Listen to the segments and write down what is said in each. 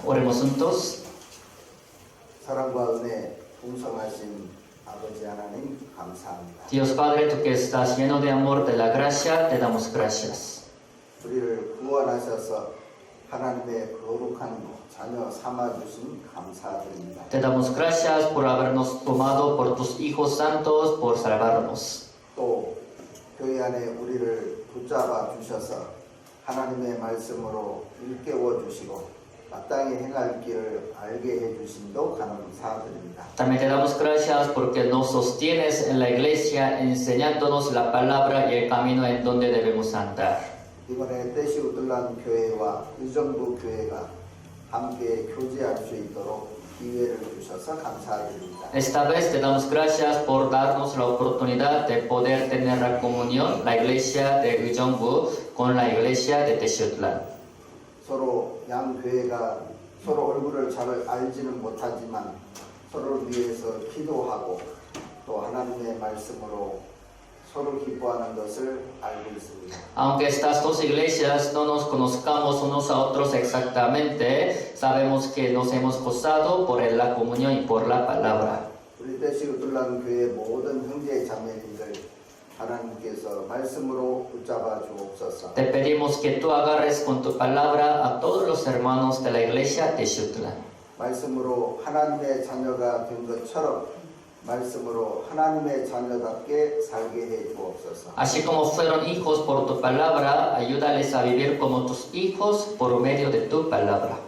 Oremos juntos. 사랑과 은혜 풍성하신 아버지 하나님 감사합니다. Dios Padre, tú que estás lleno de amor, de la gracia, te damos gracias. 우리를 구원하셔서 하나님의 거룩한 자녀 삼아주신 감사드립니다. Te damos gracias por habernos tomado por tus hijos santos, por salvarnos. 또 교회 안에 우리를 붙잡아 주셔서 하나님의 말씀으로 일깨워 주시고 마땅히 행할 길을 알게 해주심도 감사드립니다. También te damos gracias porque nos sostienes en la iglesia enseñándonos la palabra y el camino en donde debemos andar. 이번에 뜻이 우들란 교회와 의정부 교회가 함께 교제할 수 있도록 기회를 주셔서 감사드립니다. Esta vez te damos gracias por darnos la oportunidad de poder tener la comunión, la iglesia de Ujeongbu con la iglesia de Teshutlan. 서로 양 교회가 서로 얼굴을 잘 알지는 못하지만 서로를 위해서 기도하고 또 하나님의 말씀으로 서로 기뻐하는 것을 알고 있습니다. Aunque estas dos iglesias no nos conozcamos unos a otros exactamente, sabemos que nos hemos gozado por la comunión y por la palabra. 우리 뜻이 우들란 교회 모든 형제 자매님들 하나님께서 말씀으로 붙잡아 주옵소서. Te pedimos que tú agarres con tu palabra a todos los hermanos de la iglesia de Teshutlan. 말씀으로 하나님의 자녀가 된 것처럼 말씀으로 하나님의 자녀답게 살게 해 주옵소서. Así como fueron hijos por tu palabra, ayúdales a vivir como tus hijos por medio de tu palabra.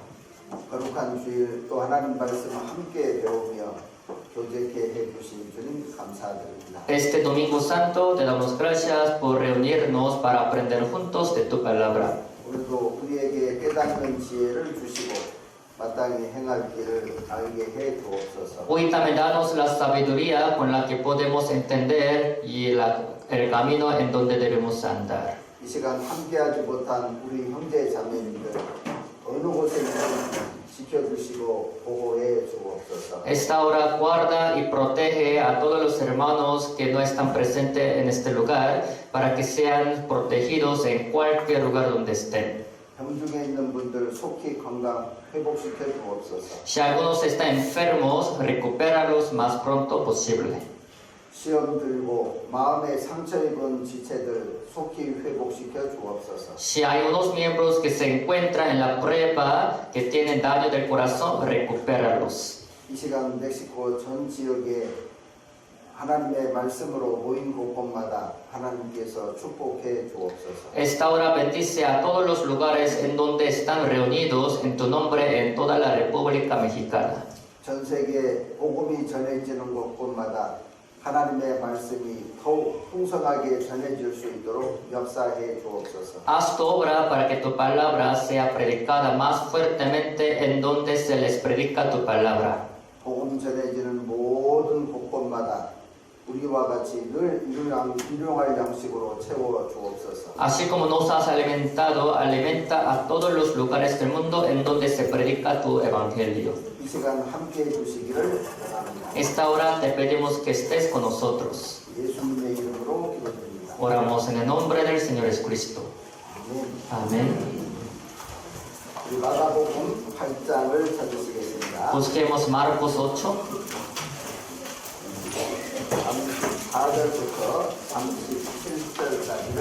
거룩한 주일 또 하나님 말씀을 함께 배우며 교제케 해 주신 주님 감사드립니다. Este Domingo Santo te damos gracias por reunirnos para aprender juntos de tu palabra. 오늘도 우리에게 깨닫는 지혜를 주시고 마땅히 행할 길을 알게 해 주옵소서. Hoy también danos la sabiduría con la que podemos entender y el camino en donde debemos andar. 이 시간 함께하지 못한 우리 형제 자매님들 어느 곳에 있든 지켜주시고 보호해 주옵소서. Esta hora guarda y protege a todos los hermanos que no están presentes en este lugar para que sean protegidos en cualquier lugar donde estén. 병중에 있는 분들 속히 건강 회복시켜 주옵소서. Si algunos están enfermos, recupéralos más pronto posible. 시험 들고 마음에 상처 입은 지체들 속히 회복시켜 주옵소서. Si hay unos miembros que se encuentran en la prueba, que tienen daño del corazón, recupéralos. 이 시간 멕시코 전 지역에 하나님의 말씀으로 모인 곳곳마다 하나님께서 축복해 주옵소서. Esta hora bendice a todos los lugares en donde están reunidos en tu nombre en toda la República Mexicana. 전 세계 복음이 전해지는 곳곳마다 하나님의 말씀이 더욱 풍성하게 전해질 수 있도록 역사해 주옵소서. Haz tu obra para que tu palabra sea predicada más fuertemente en donde se les predica tu palabra. 복음 전해지는 모든 곳곳마다 우리와 같이 늘 일용할 양식으로 채워 주옵소서. Así como nos has alimentado, alimenta a todos los lugares del mundo en donde se predica tu evangelio. 이 시간 함께 해 주시기를 원합니다. Esta hora te pedimos que estés con nosotros. 예수님의 이름으로 기도드립니다. Oramos en el nombre del Señor Jesucristo. 아멘. Amén. 우리 마가복음 8장을 찾으시겠습니다. Busquemos Marcos 8. 34절부터 37절까지를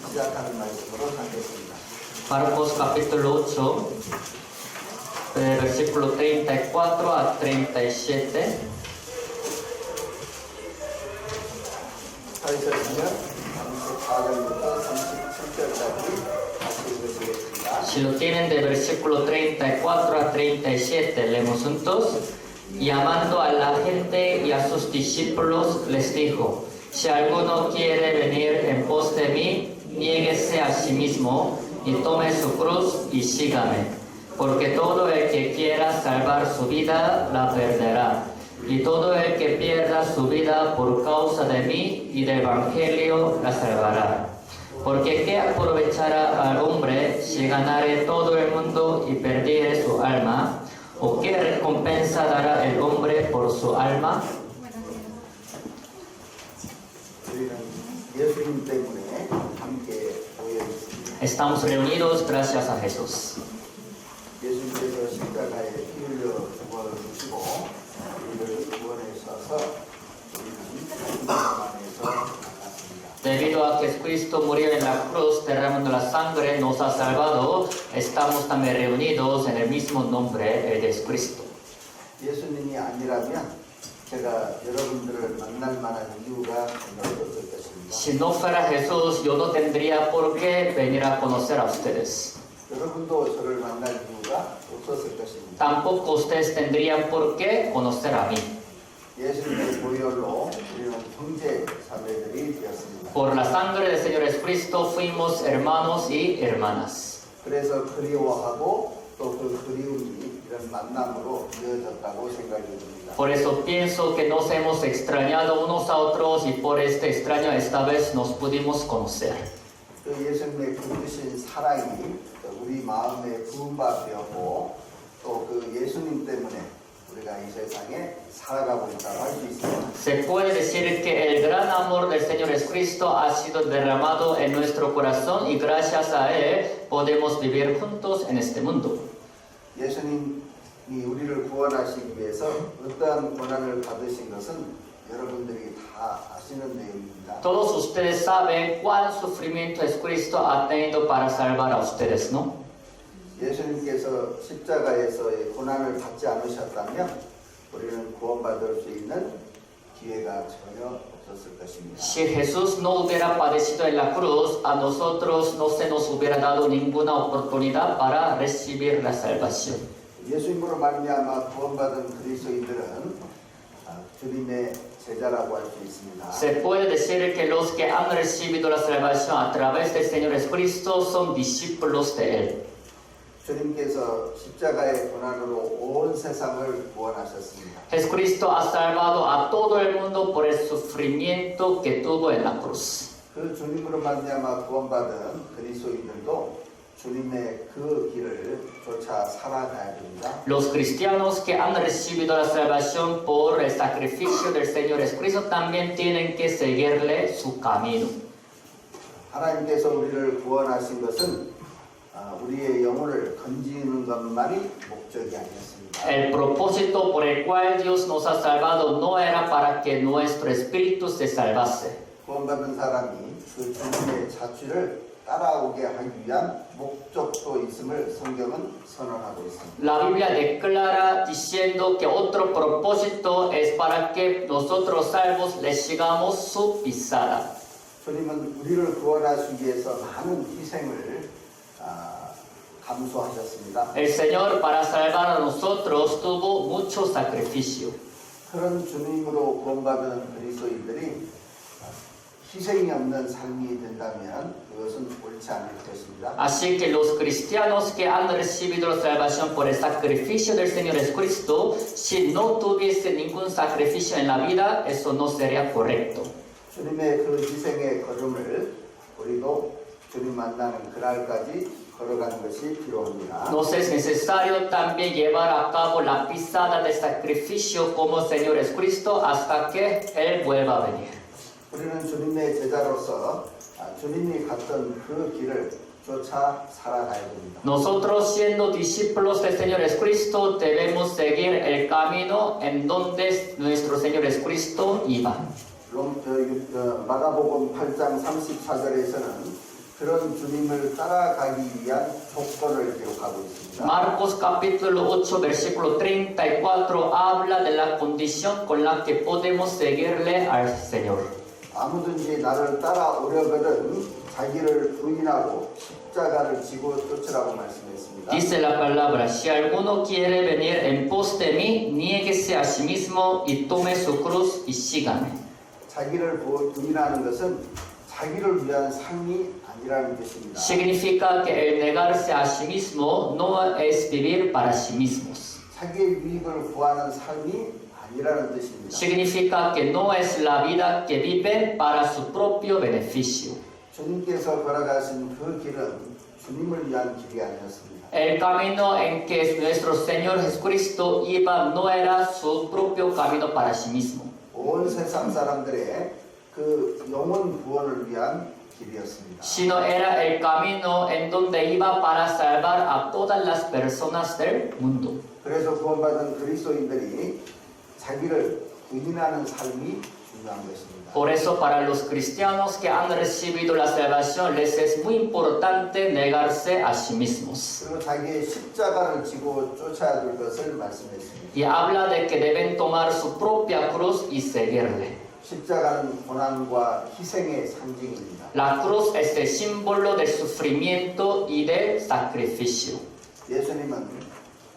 시작하는 말씀으로 하겠습니다. Marcos capítulo 8, versículo 34 a 37. 찾으셨으면 34절부터 37절까지 같이 읽으시겠습니다. Si lo tienen de versículo 34 a 37, leemos juntos. Y llamando a la gente y a sus discípulos les dijo: si alguno quiere venir en pos de mí, niéguese a sí mismo y tome su cruz y sígame. Porque todo el que quiera salvar su vida la perderá, y todo el que pierda su vida por causa de mí y del evangelio la salvará. Porque ¿qué aprovechará al hombre si ganare todo el mundo y perdiere su alma? ¿O qué recompensa dará el hombre por su alma? 우리는 예수님 때문에 함께 모여 있습니다. Estamos reunidos gracias a Jesús. 예수님께서 십자가에 피 흘려 죽어 주시고 우리를 구원해 주셔서 우리는 안에서 나갔습니다. Debido a que Jesucristo murió en la cruz derramando la sangre, nos ha salvado, estamos también reunidos en el mismo nombre de Jesucristo. 예수님이 아니라면 제가 여러분들을 만날 만한 이유가 없었을 것입니다. Si no fuera Jesús, yo no tendría por qué venir a conocer a ustedes. 여러분도 저를 만날 이유가 없었을 것입니다. Tampoco ustedes tendrían por qué conocer a mí. 예수님의 보혈로 우리는 형제 자매들이 되었습니다. Por la sangre del Señor Jesucristo fuimos hermanos y hermanas. 그래서 그리워하고 또 그 그리움이 이런 만남으로 이어졌다고 생각이 듭니다. Por eso pienso que nos hemos extrañado unos a otros y por este extraño esta vez nos pudimos conocer. 그 예수님의 부으신 사랑이 우리 마음에 부은 바 되었고 또 그 예수님 때문에 우리가 이 세상에 살아가고 있다고 할 수 있습니다. Se puede decir que el gran amor del Señor Jesucristo ha sido derramado en nuestro corazón y gracias a Él podemos vivir juntos en este mundo. 예수님이 우리를 구원하시기 위해서 어떠한 고난을 받으신 것은 여러분들이 다 아시는 내용입니다. Todos ustedes saben cuál sufrimiento Jesucristo ha tenido para salvar a ustedes, ¿no? 예수님께서 십자가에서의 고난을 받지 않으셨다면 우리는 구원받을 수 있는 기회가 전혀 없었을 것입니다. Si Jesús no hubiera padecido en la cruz, a nosotros no se nos hubiera dado ninguna oportunidad para recibir la salvación. 예수님으로 말미암아 구원받은 그리스도인들은 주님의 제자라고 할 수 있습니다. Se puede decir que los que han recibido la salvación a través del Señor Jesucristo son discípulos de Él. 주님께서 십자가의 고난으로 온 세상을 구원하셨습니다. Jesucristo ha salvado a todo el mundo por el sufrimiento que tuvo en la cruz. 그 주님으로 말미암아 구원받은 그리스도인들도 주님의 그 길을 쫓아 살아가야 됩니다. Los cristianos que han recibido la salvación por el sacrificio del Señor Jesucristo también tienen que seguirle su camino. 하나님께서 우리를 구원하신 것은 우리의 영혼을 건지는 것만이 목적이 아니었습니다. El propósito por el cual Dios nos ha salvado no era para que nuestro espíritu se salvase. 구원받은 사람이 그 주님의 자취를 따라오게 하기 위한 목적도 있음을 성경은 선언하고 있습니다. La Biblia declara diciendo que otro propósito es para que nosotros salvos le sigamos su pisada. 주님은 우리를 구원하시기 위해서 많은 희생을 감수하셨습니다. El Señor para salvar a nosotros tuvo mucho sacrificio. 그런 주님으로 구원받은 그리스도인들이 희생이 없는 삶이 된다면 그것은 옳지 않을 것입니다. Así que los cristianos que han recibido la salvación por el sacrificio del Señor Jesucristo, si no tuviese ningún sacrificio en la vida, eso no sería correcto. 주님의 그 희생의 걸음을 우리도 주님 만나는 그날까지 걸어가는 것이 필요합니다. Nos es necesario también llevar a cabo la pisada de sacrificio como el Señor Jesucristo hasta que Él vuelva a venir. 우리는 주님의 제자로서 주님이 갔던 그 길을 쫓아 살아가야 됩니다. Nosotros siendo discípulos del Señor Jesucristo debemos seguir el camino en donde nuestro Señor Jesucristo iba. 마가복음 8장 34절에서는 그런 주님을 따라가기 위한 조건을 기록하고 있습니다. Marcos capítulo 8 versículo 34 habla de la condición con la que podemos seguirle al Señor. 아무든지 나를 따라오려거든 자기를 부인하고 십자가를 지고 쫓으라고 말씀했습니다. Dice la palabra, si alguno quiere venir en pos de mí, niéguese a sí mismo y tome su cruz y sígame. 자기를 부인하는 것은 자기를 위한 삶이 아니라는 뜻입니다. Significa que el negarse a sí mismo no es vivir para sí mismos. 자기의 유익을 구하는 삶이 아니라는 뜻입니다. Significa que no es la vida que viven para su propio beneficio. 주님께서 걸어가신 그 길은 주님을 위한 길이 아니었습니다. El camino en que nuestro Señor Jesucristo iba no era su propio camino para sí mismo. 온 세상 사람들의 그 영혼 구원을 위한 길이었습니다. sino era el camino en donde iba para salvar a todas las personas del mundo. 그래서 구원받은 그리스도인들이 자기를 부인하는 삶이 중요한 것입니다. Por eso para los cristianos que han recibido la salvación les es muy importante negarse a sí mismos. 그리고 자기의 십자가를 지고 쫓아야 될 것을 말씀했습니다. Y habla de que deben tomar su propia cruz y seguirle. 십자가는 고난과 희생의 상징입니다. La cruz es el símbolo del sufrimiento y del sacrificio. 예수님은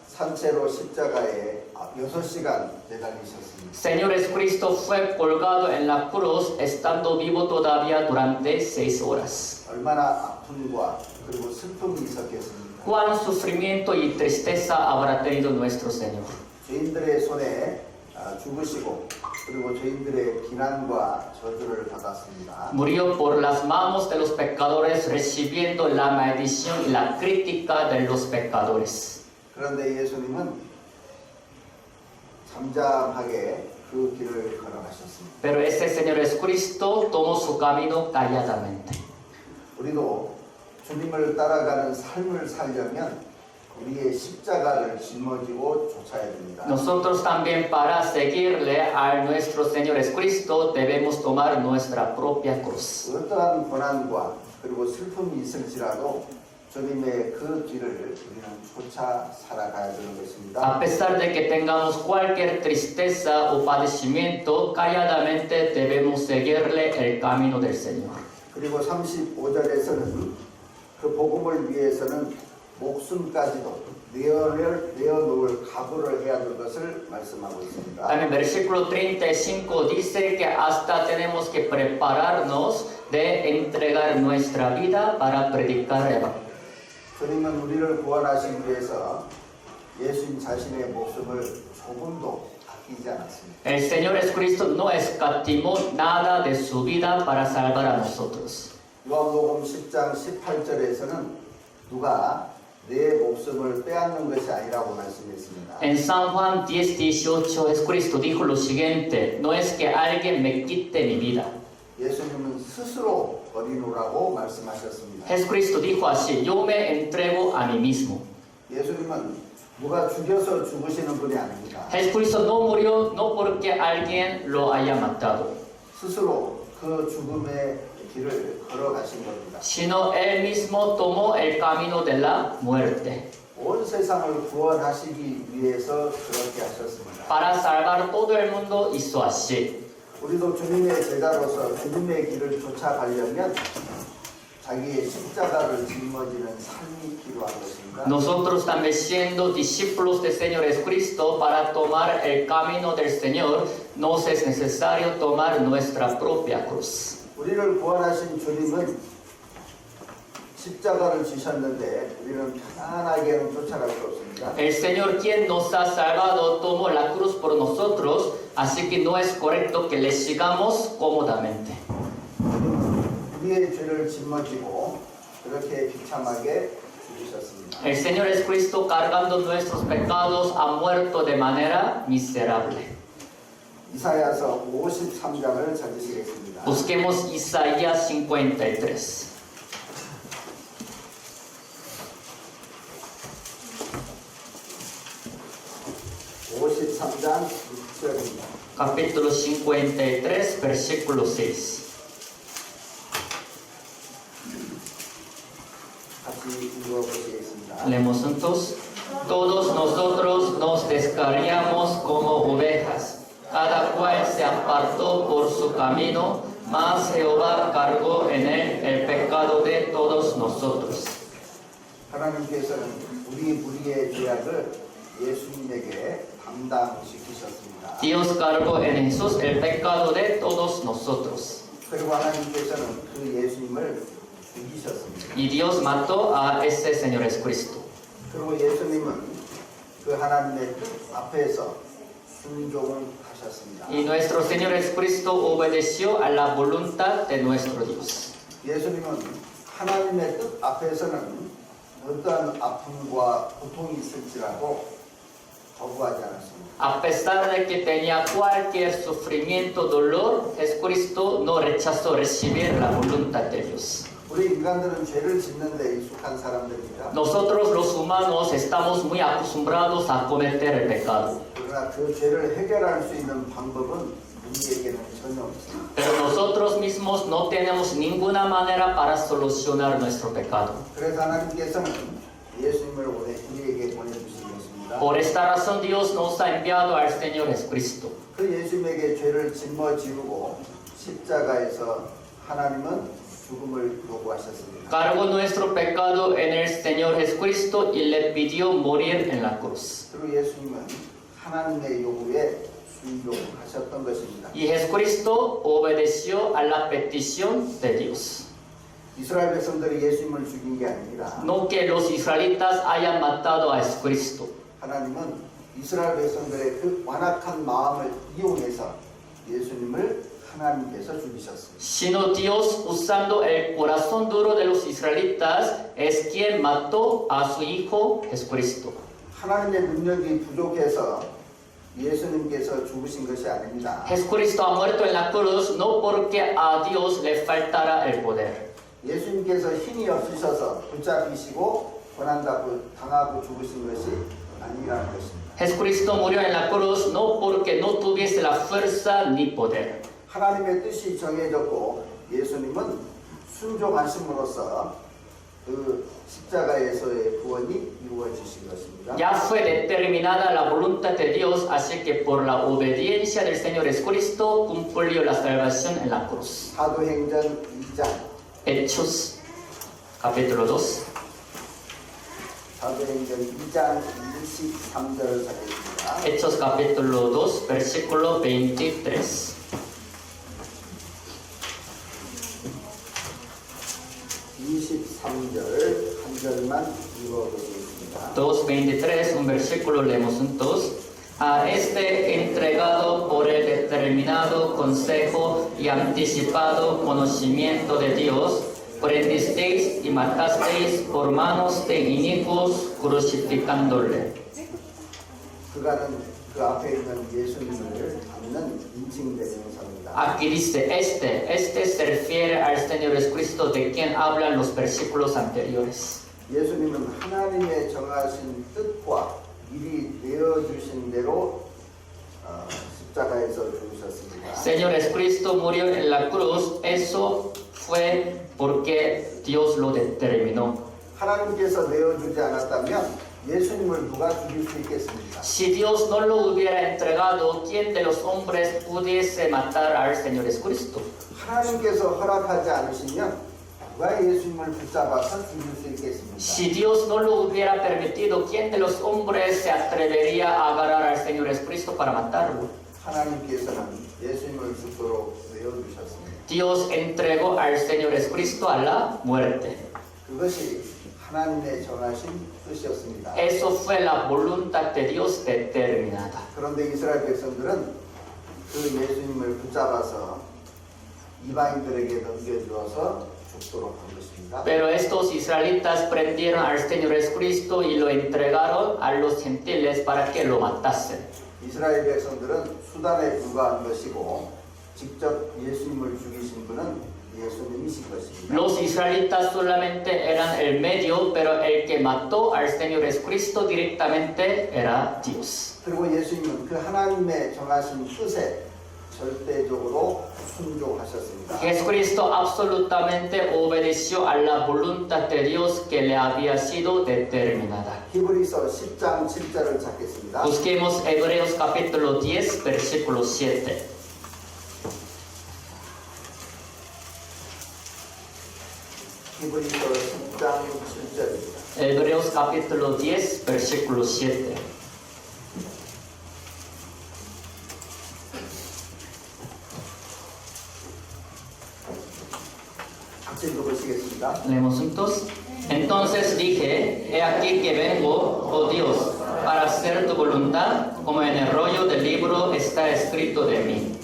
산채로 십자가에 6시간 매달리셨습니다. Señor Jesucristo fue colgado en la cruz estando vivo todavía durante 6 horas. 얼마나 아픔과 그리고 슬픔이 있었겠습니까? ¿Cuán sufrimiento y tristeza habrá tenido nuestro Señor? 죄인들의 손에 죽으시고 그리고 죄인들의 비난과 저주를 받았습니다. Murió por las manos de los pecadores recibiendo la maldición y la crítica de los pecadores. 그런데 예수님은 잠잠하게 그 길을 걸어가셨습니다. Pero ese Señor Jesucristo tomó su camino calladamente. 우리도 주님을 따라가는 삶을 살려면 우리의 십자가를 짊어지고 쫓아야 됩니다. Nosotros también para seguirle a nuestro Señor Jesucristo debemos tomar nuestra propia cruz. 어떠한 고난과 그리고 슬픔이 있을지라도 주님의 그 길을 우리는 쫓아 살아가야 되는 것입니다. A pesar de que tengamos cualquier tristeza o padecimiento, calladamente debemos seguirle el camino del Señor. 그리고 35절에서는 그 복음을 위해서는 목숨까지도 내어놓을 각오를 해야 될 것을 말씀하고 있습니다. También versículo 35 dice que hasta tenemos que prepararnos de entregar nuestra vida para predicar el evangelio. 주님은 우리를 구원하시기 위해서 예수님 자신의 목숨을 조금도 아끼지 않았습니다. El Señor Jesucristo no escatimó nada de su vida para salvar a nosotros. 요한복음 10장 18절에서는 누가 내 목숨을 빼앗는 것이 아니라고 말씀했습니다. En San Juan 10:18 Jesucristo dijo lo siguiente: no es que alguien me quite mi vida. 예수님은 스스로 버리노라고 말씀하셨습니다. Jesucristo dijo así: yo me entrego a mí mismo. 예수님은 누가 죽여서 죽으시는 분이 아닙니다. Jesucristo no murió no porque alguien lo haya matado, 스스로 그 죽음의 길을 걸어가신 겁니다. sino él mismo tomó el camino de la muerte 온 세상을 구원하시기 위해서 그렇게 하셨습니다. para salvar todo el mundo. Hizo así. 우리도 주님의 제자로서 주님의 길을 쫓아가려면 자기의 십자가를 짊어지는 삶이 필요한 것입니다. Nosotros también siendo discípulos del Señor Jesucristo para tomar el camino del Señor nos es necesario tomar nuestra propia cruz. 우리를 구원하신 주님은 십자가를 지셨는데 우리는 편안하게는 쫓아갈 수 없습니다. El Señor quien nos ha salvado tomó la cruz por nosotros, así que no es correcto que le sigamos cómodamente. 우리의 죄를 짊어지고 그렇게 비참하게 죽으셨습니다. El Señor Jesucristo cargando nuestros pecados ha muerto de manera miserable. 이사야서 53장을 찾으시겠습니다. Busquemos Isaías 53. 53장 6절입니다. Capítulo 53, versículo 6. 같이 읽어보시겠습니다. Leemos juntos. Todos nosotros nos descarriamos como ovejas, cada cual se apartó por su camino, mas Jehová cargó en él el pecado de todos nosotros. 하나님께서는 우리 무리의 죄악을 예수님에게 담당시키셨습니다. Dios cargó en Jesús el pecado de todos nosotros. 그리고 하나님께서는 그 예수님을 죽이셨습니다. Y Dios mató a ese Señor Jesucristo. 그리고 예수님은 그 하나님의 뜻 앞에서 순종하셨습니다. Y nuestro Señor Jesucristo obedeció a la voluntad de nuestro Dios. 예수님은 하나님의 뜻 앞에서는 어떠한 아픔과 고통이 있을지라도 거부하지 않았습니다. A pesar de que tenía cualquier sufrimiento, dolor, Jesucristo no rechazó recibir la voluntad de Dios. 우리 인간들은 죄를 짓는 데 익숙한 사람들입니다. Nosotros los humanos estamos muy acostumbrados a cometer el pecado. 그러나 그 죄를 해결할 수 있는 방법은 우리에게는 전혀 없습니다. Pero nosotros mismos no tenemos ninguna manera para solucionar nuestro pecado. 그래서 하나님께서는 예수님을 우리에게 보내주신 것입니다. Por esta razón Dios nos ha enviado al Señor Jesucristo. 그 예수님에게 죄를 짊어지고 십자가에서 하나님은 죽음을 요구하셨습니다. Cargó nuestro pecado en el Señor Jesucristo y le pidió morir en la cruz. 그리고 예수님은 하나님의 요구에 순종하셨던 것입니다. Y Jesucristo obedeció a la petición de Dios. 이스라엘 백성들이 예수님을 죽인 게 아닙니다. No que los israelitas hayan matado a Jesucristo. 하나님은 이스라엘 백성들의 그 완악한 마음을 이용해서 예수님을 하나님께서 죽이셨습니다. Sino Dios, usando el corazón duro de los israelitas, es quien mató a su Hijo Jesucristo. 하나님의 능력이 부족해서 예수님께서 죽으신 것이 아닙니다. Jesucristo ha muerto en la cruz no porque a Dios le faltara el poder. 예수님께서 힘이 없으셔서 붙잡히시고 고난당하고 죽으신 것이 아니라는 것입니다. Jesucristo murió en la cruz no porque no tuviese la fuerza ni poder. 하나님의 뜻이 정해졌고 예수님은 순종하심으로써 그 십자가에서의 구원이 이루어지신 것입니다. Ya fue determinada la voluntad de Dios, así que por la obediencia del Señor Jesucristo cumplió la salvación en la cruz. 사도행전 2장 Hechos, capítulo 2. 사도행전 2장 23절을 사겠습니다. Hechos, capítulo 2, versículo 23. 23절 한 절만 읽어보겠습니다. 2:23, un versículo leemos juntos. A este entregado por el determinado consejo y anticipado conocimiento de Dios, prendisteis y matasteis por manos de inicuos, crucificándole. 그가는 그 앞에 있는 예수님을 담는 인칭대명사입니다. Aquí dice este se refiere al Señor Jesucristo de quien hablan los versículos anteriores. 예수님은 하나님의 정하신 뜻과 미리 내어주신 대로 십자가에서 죽으셨습니다. Señor Jesucristo murió en la cruz, eso fue porque Dios lo determinó. 하나님께서 내어주지 않았다면 예수님을 누가 죽일 수 있겠습니까? Si Dios no lo hubiera entregado, ¿quién de los hombres pudiese matar al Señor Jesucristo? 하나님께서 허락하지 않으시면 누가 예수님을 붙잡아서 죽일 수 있겠습니까? Si Dios no lo hubiera permitido, ¿quién de los hombres se atrevería a agarrar al Señor Jesucristo para matarlo? 하나님께서는 예수님을 죽도록 내어주셨습니다. Dios entregó al Señor Jesucristo a la muerte. 그것이 하나님의 정하신 뜻이었습니다. Eso fue la voluntad de Dios determinada. 그런데 이스라엘 백성들은 그 예수님을 붙잡아서 이방인들에게 넘겨주어서 죽도록 한 것입니다. Pero estos israelitas prendieron al Señor Jesucristo y lo entregaron a los gentiles para que lo matasen. 이스라엘 백성들은 수단에 불과한 것이고 직접 예수님을 죽이신 분은 예수님이신 것입니다. Los israelitas solamente eran el medio, pero el que mató al Señor Jesucristo directamente era Dios. 그리고 예수님은 그 하나님의 정하신 뜻에 절대적으로 순종하셨습니다. Jesucristo absolutamente obedeció a la voluntad de Dios que le había sido determinada. 히브리서 10장 7절을 찾겠습니다. Busquemos Hebreos capítulo 10, versículo 7. 히브리서 10장 7절입니다. Hebreos capítulo 10, versículo 7. 같이 읽어보시겠습니다. Leemos juntos. Entonces dije, he aquí que vengo, oh Dios, para hacer tu voluntad, como en el rollo del libro está escrito de mí.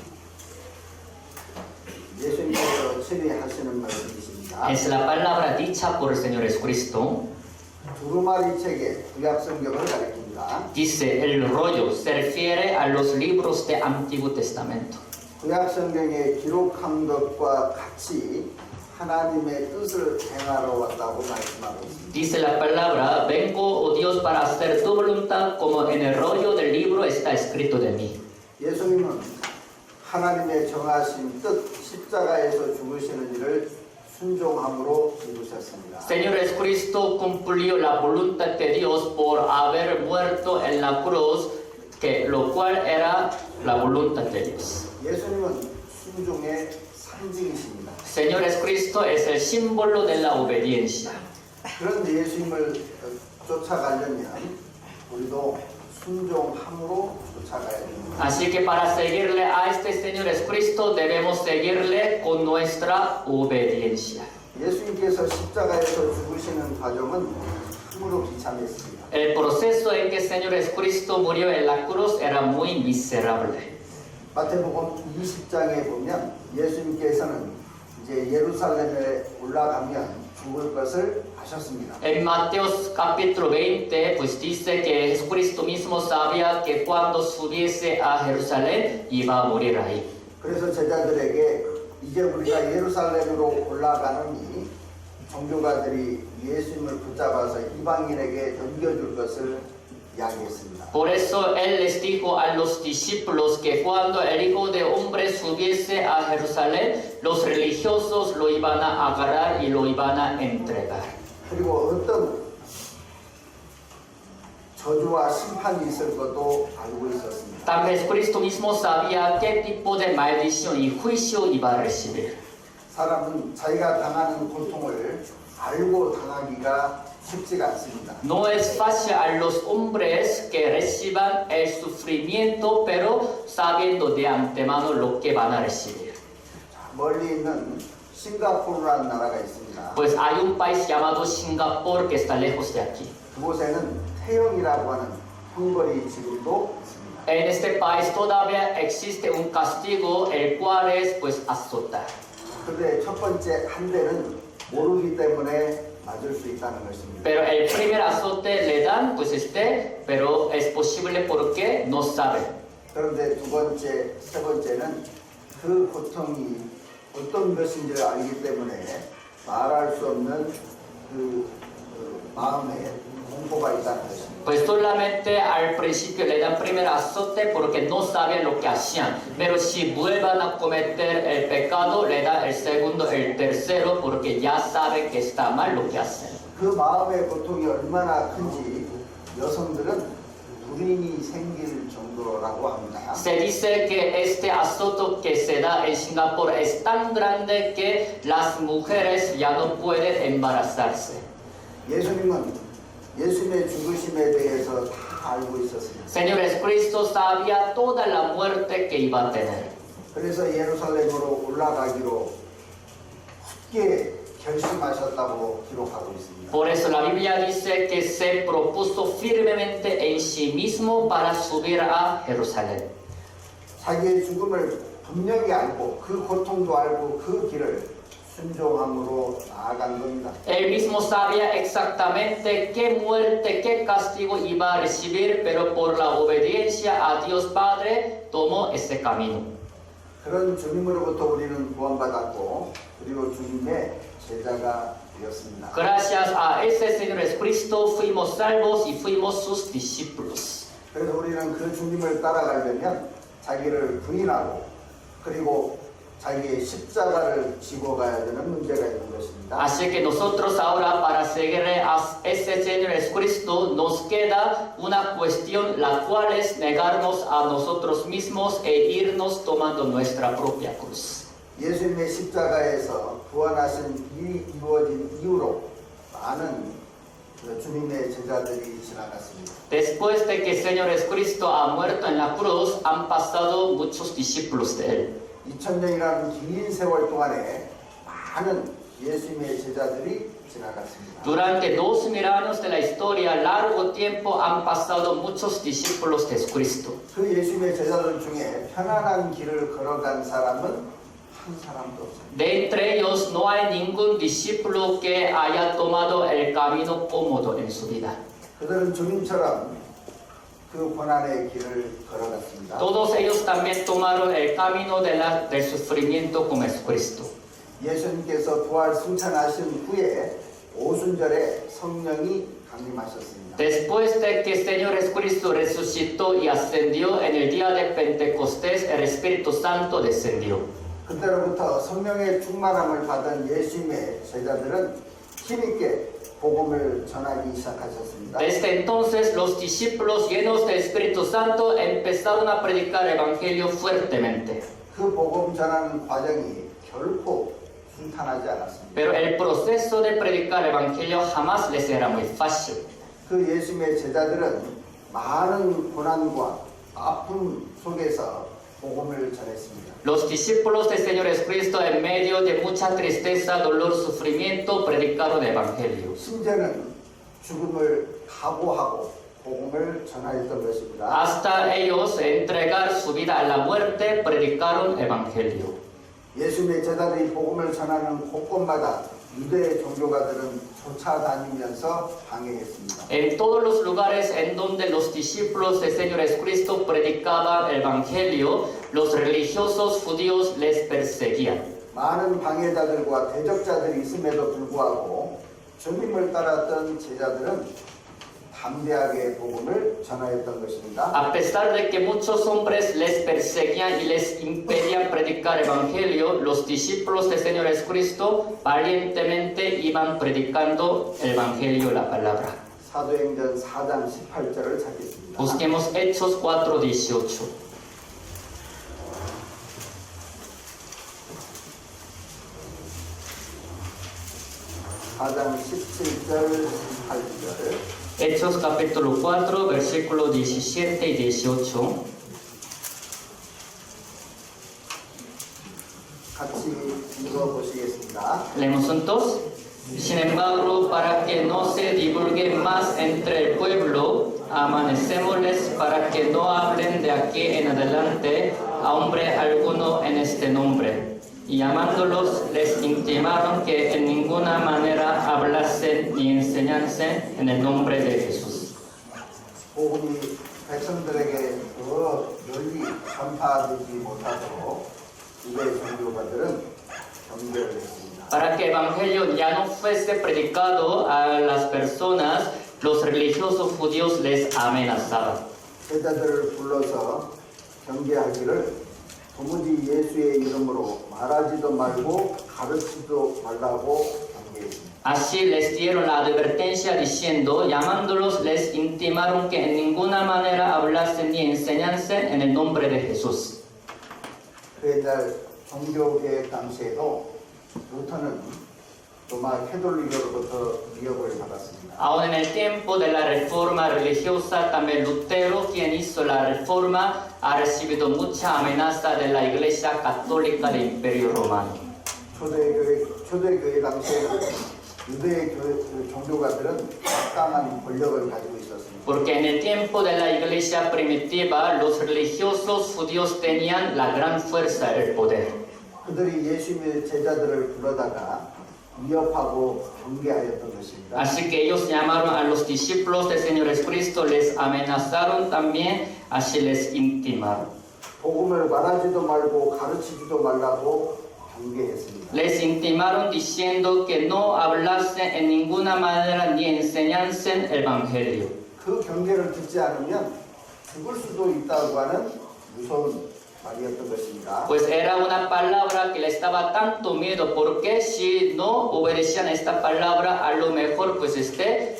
예수님께서 친히 하시는 말씀이십니다. Es la palabra dicha por el Señor Jesucristo. 두루마리 책에 구약 성경을 가리킵니다. 있습니다. Dice, el rollo se refiere a los libros de Antiguo Testamento. 구약 성경에 기록한 것과 같이 하나님의 뜻을 행하러 왔다고 말씀하고 있습니다. Dice la palabra, vengo, oh Dios, para hacer tu voluntad, como en el rollo del libro está escrito de mí. 예수님은 하나님의 정하신 뜻, 십자가에서 죽으시는 일을 순종함으로 이루셨습니다. Señor Jesucristo cumplió la voluntad de Dios por haber muerto en la cruz, que lo cual era la voluntad de Dios. 예수님은 순종의 상징이십니다. Señor Jesucristo es el símbolo de la obediencia. 그런데 예수님을 쫓아가려면 우리도 순종함으로 쫓아가야 됩니다. Así que para seguirle a este Señor Jesucristo debemos seguirle con nuestra obediencia. 예수님께서 십자가에서 죽으시는 과정은 참으로 비참했습니다. El proceso en que el Señor Jesucristo murió en la cruz era muy miserable. 마태복음 20장에 보면 예수님께서는 이제 예루살렘에 올라가면 죽을 것을 아셨습니다. En Mateo capítulo 20 pues dice que Jesucristo mismo sabía que cuando subiese a Jerusalén iba a morir ahí. 그래서 제자들에게 이제 우리가 예루살렘으로 올라가느니 종교가들이 예수님을 붙잡아서 이방인에게 넘겨줄 것을 이야기했습니다. Por eso él les dijo a los discípulos que cuando el Hijo de Hombre subiese a Jerusalén, los religiosos lo iban a agarrar y lo iban a entregar. 그리고 어떤 저주와 심판이 있을 것도 알고 있었습니다. También Jesucristo mismo sabía qué tipo de maldición y juicio iba a recibir. 사람은 자기가 당하는 고통을 알고 당하기가 쉽지가 않습니다. No es fácil a los hombres que reciban el sufrimiento, pero sabiendo de antemano lo que van a recibir. 멀리 있는 싱가포르라는 나라가 있습니다. Pues hay un país llamado Singapur que está lejos de aquí. 그곳에는 태형이라고 하는 형벌이 지금도 있습니다. En este país todavía existe un castigo, el cual es pues azotar. 그런데 첫 번째 한 대는 모르기 때문에 맞을 수 있다는 것입니다. Pero el primer azote le dan pues pero es posible porque no saben. 그런데 두 번째, 세 번째는 그 고통이 어떤 것인지를 알기 때문에 말할 수 없는 그 마음에 공포가 있다는 것입니다. Pues solamente al principio le dan primer azote porque no saben lo que hacían. Pero si vuelvan a cometer el pecado, le dan el segundo, el tercero, porque ya saben que está mal lo que hacen. 그 마음의 고통이 얼마나 큰지 여성들은 불임이 생길 정도라고 합니다. Se dice que este azote que se da en Singapur es tan grande que las mujeres ya no pueden embarazarse. 예수님은 예수님의 죽으심에 대해서 다 알고 있었습니다. Señor Jesucristo sabía toda la muerte que iba a tener. 그래서 예루살렘으로 올라가기로 굳게 결심하셨다고 기록하고 있습니다. Por eso la Biblia dice que se propuso firmemente en sí mismo para subir a Jerusalén. 자기의 죽음을 분명히 알고 그 고통도 알고 그 길을 순종함으로 나아간 겁니다. Él mismo sabía exactamente qué muerte, qué castigo iba a recibir, pero por la obediencia a Dios Padre tomó ese camino. 그런 주님으로부터 우리는 구원받았고 그리고 주님의 제자가 되었습니다. Gracias a ese Señor Jesucristo fuimos salvos y fuimos sus discípulos. 그래서 우리는 그 주님을 따라가려면 자기를 부인하고 그리고 자기의 십자가를 지고 가야 되는 문제가 있는 것입니다. Así que nosotros ahora para seguirle a ese Señor Jesucristo nos queda una cuestión, la cual es negarnos a nosotros mismos e irnos tomando nuestra propia cruz. 예수님의 십자가에서 구원하신 일이 이루어진 이후로 많은 주님의 제자들이 지나갔습니다. Después de que el Señor Jesucristo ha muerto en la cruz, han pasado muchos discípulos de Él. 2000년이라는 긴 세월 동안에 많은 예수님의 제자들이 지나갔습니다. Durante 2000 años de la historia, largo tiempo, han pasado muchos discípulos de Jesucristo. 그 예수님의 제자들 중에 편안한 길을 걸어간 사람은 한 사람도 없습니다. De entre ellos no hay ningún discípulo que haya tomado el camino cómodo en su vida. 그들은 주님처럼 그 고난의 길을 걸어갔습니다. Todos ellos también tomaron el camino del sufrimiento como Jesucristo. 예수님께서 부활 승천하신 후에 오순절에 성령이 강림하셨습니다. Después de que el Señor Jesucristo resucitó y ascendió en el día de Pentecostés, el Espíritu Santo descendió. 그때로부터 성령의 충만함을 받은 예수님의 제자들은 힘있게 복음을 전하기 시작하셨습니다. Desde entonces los discípulos llenos del Espíritu Santo empezaron a predicar el Evangelio fuertemente. 그 복음 전하는 과정이 결코 순탄하지 않았습니다. Pero el proceso de predicar el Evangelio jamás les era muy fácil. 그 예수님의 제자들은 많은 고난과 아픔 속에서 복음을 전했습니다. Los discípulos del Señor Jesucristo en medio de mucha tristeza, dolor, sufrimiento predicaron el Evangelio. 심지어는 죽음을 각오하고 복음을 전하였던 것입니다. Hasta ellos entregar su vida a la muerte predicaron el Evangelio. 예수님의 제자들이 복음을 전하는 곳곳마다 유대 종교가들은 쫓아다니면서 방해했습니다. En todos los lugares en donde los discípulos del Señor Jesucristo predicaban el Evangelio, los religiosos judíos les perseguían. 많은 방해자들과 대적자들이 있음에도 불구하고 주님을 따랐던 제자들은 담대하게 복음을 전하였던 것입니다. A pesar de que muchos hombres les perseguían y les impedían predicar el Evangelio, los discípulos del Señor Jesucristo valientemente iban predicando el Evangelio, la palabra. 사도행전 4장 18절을 찾겠습니다. Busquemos Hechos 4:18. 4장 17절 18절 Hechos capítulo 4, versículos 17 y 18. 같이 읽어보시겠습니다. Leemos juntos. Sin embargo, para que no se divulgue más entre el pueblo, amanecémosles para que no hablen de aquí en adelante a hombre alguno en este nombre. Y llamándolos, les intimaron que en ninguna manera hablasen ni enseñasen en el nombre de Jesús. 복음이 백성들에게 더 널리 전파되지 못하도록 유대 종교가들은 경계를 했습니다. Para que el Evangelio ya no fuese predicado a las personas, los religiosos judíos les amenazaban. 제자들을 불러서 경계하기를 도무지 예수의 이름으로 말하지도 말고 가르치지도 말라고 경계했습니다. Así les dieron la advertencia diciendo, llamándolos, les intimaron que en ninguna manera hablasen ni enseñasen en el nombre de Jesús. 그 옛날 종교개혁 당시에도 루터는 로마 캐톨릭으로부터 위협을 받았습니다. Aún en el tiempo de la reforma religiosa, también Lutero, quien hizo la reforma, ha recibido mucha amenaza de la Iglesia Católica del Imperio Romano. 초대교회 당시에는 유대 종교가들은 막강한 권력을 가지고 있었습니다. Porque en el tiempo de la Iglesia primitiva, los religiosos judíos tenían la gran fuerza, el poder. 그들이 예수님의 제자들을 불러다가 위협하고 경계하였던 것입니다. Así que ellos llamaron a los discípulos del Señor Jesucristo, les amenazaron también, así les intimaron. 복음을 말하지도 말고 가르치지도 말라고 경계했습니다. Les intimaron diciendo que no hablasen en ninguna manera ni enseñasen el Evangelio. 그 경계를 듣지 않으면 죽을 수도 있다고 하는 무서운 말이었던 것입니다. Pues era una palabra que les daba tanto miedo, porque si no obedecían esta palabra, a lo mejor pues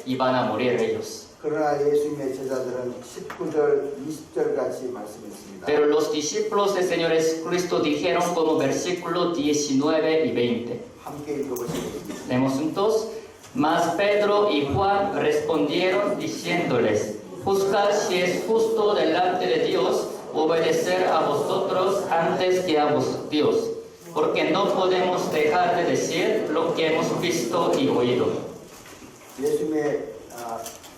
iban a morir ellos. 그러나 예수님의 제자들은 19절, 20절 같이 말씀했습니다. Pero los discípulos del Señor Jesucristo dijeron como versículos 19 y 20. 함께 읽어보시겠습니다. Leemos juntos. Mas Pedro y Juan respondieron diciéndoles, juzgad si es justo delante de Dios obedecer a vosotros antes que a Dios, porque no podemos dejar de decir lo que hemos visto y oído. 예수님의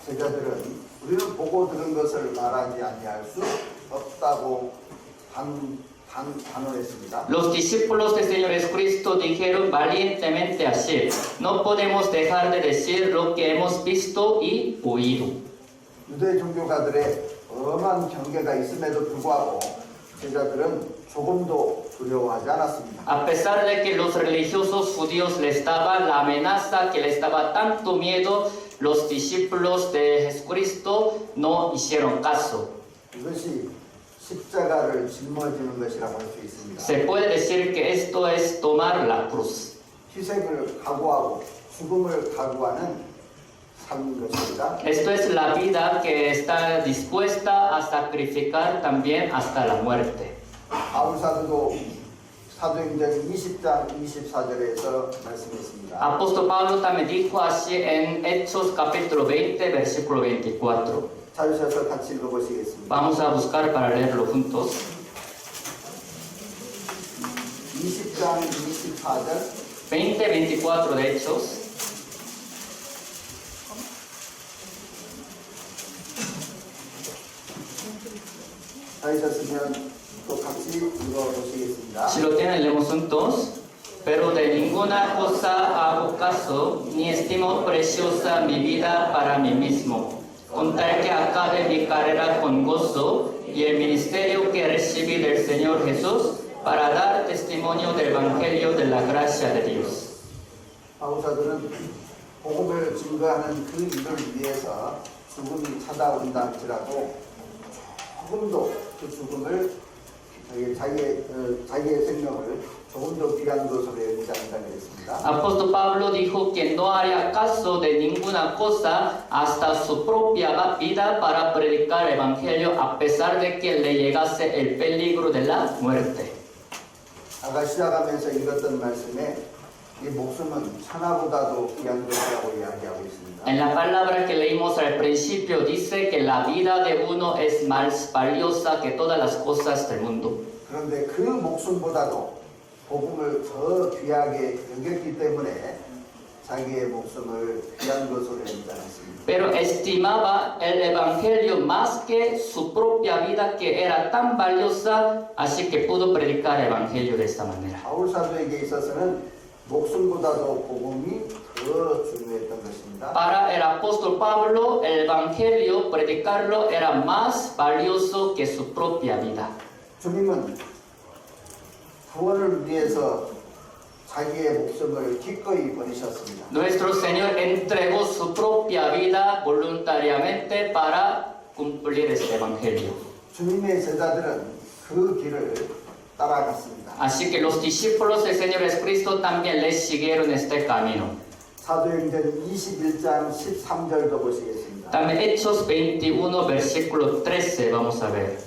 제자들은 우리는 보고 들은 것을 말하지 아니할 수 없다고 단언했습니다. Los discípulos del Señor Jesucristo dijeron valientemente así, no podemos dejar de decir lo que hemos visto y oído. 유대 종교가들의 엄한 경계가 있음에도 불구하고 제자들은 조금도 두려워하지 않았습니다. A pesar de que los religiosos judíos les daba la amenaza, que les daba tanto miedo, los discípulos de Jesucristo no hicieron caso. 이것이 십자가를 짊어지는 것이라고 할 수 있습니다. Se puede decir que esto es tomar la cruz. 희생을 각오하고 죽음을 각오하는 삶인 것입니다. Esto es la vida que está dispuesta a sacrificar también hasta la muerte. 바울 사도도 사도행전 20장 24절에서 말씀했습니다. Apóstol Pablo también dijo así en Hechos capítulo 20, versículo 24. 찾으셔서 같이 읽어보시겠습니다. Vamos a buscar para leerlo juntos. 20장 24절 20, 24 de Hechos. 찾으셨으면 또 같이 읽어보시겠습니다. Si lo tienen, leemos juntos. Pero de ninguna cosa hago caso, ni estimo preciosa mi vida para mí mismo, con tal que acabe mi carrera con gozo y el ministerio que recibí del Señor Jesús para dar testimonio del Evangelio de la gracia de Dios. 바울사도는 복음을 증거하는 그 일을 위해서 죽음이 찾아온다 할지라도 조금도 그 죽음을 자기의 생명을 조금 더 귀한 것으로 여기지 않는다고 했습니다. Apóstol Pablo dijo que no haría caso de ninguna cosa hasta su propia vida para predicar el Evangelio a pesar de que le llegase el peligro de la muerte. 아까 시작하면서 읽었던 말씀에 이 목숨은 천하보다도 귀한 것이라고 이야기하고 있습니다. En la palabra que leímos al principio dice que la vida de uno es más valiosa que todas las cosas del mundo. 그런데 그 목숨보다도 복음을 더 귀하게 여겼기 때문에 자기의 목숨을 귀한 것으로 여기지 않았습니다. Pero estimaba el Evangelio más que su propia vida, que era tan valiosa, así que pudo predicar el Evangelio de esta manera. 바울 사도에게 있어서는 목숨보다도 복음이 더 중요했던 것입니다. Para el apóstol Pablo, el Evangelio, predicarlo, era más valioso que su propia vida. 주님은 구원을 위해서 자기의 목숨을 기꺼이 버리셨습니다. Nuestro Señor entregó su propia vida voluntariamente para cumplir este Evangelio. 주님의 제자들은 그 길을 따라갔습니다. Así que los discípulos del Señor Jesucristo también les siguieron este camino. 사도행전 21장 13절도 보시겠습니다. También Hechos 21, versículo 13, vamos a ver.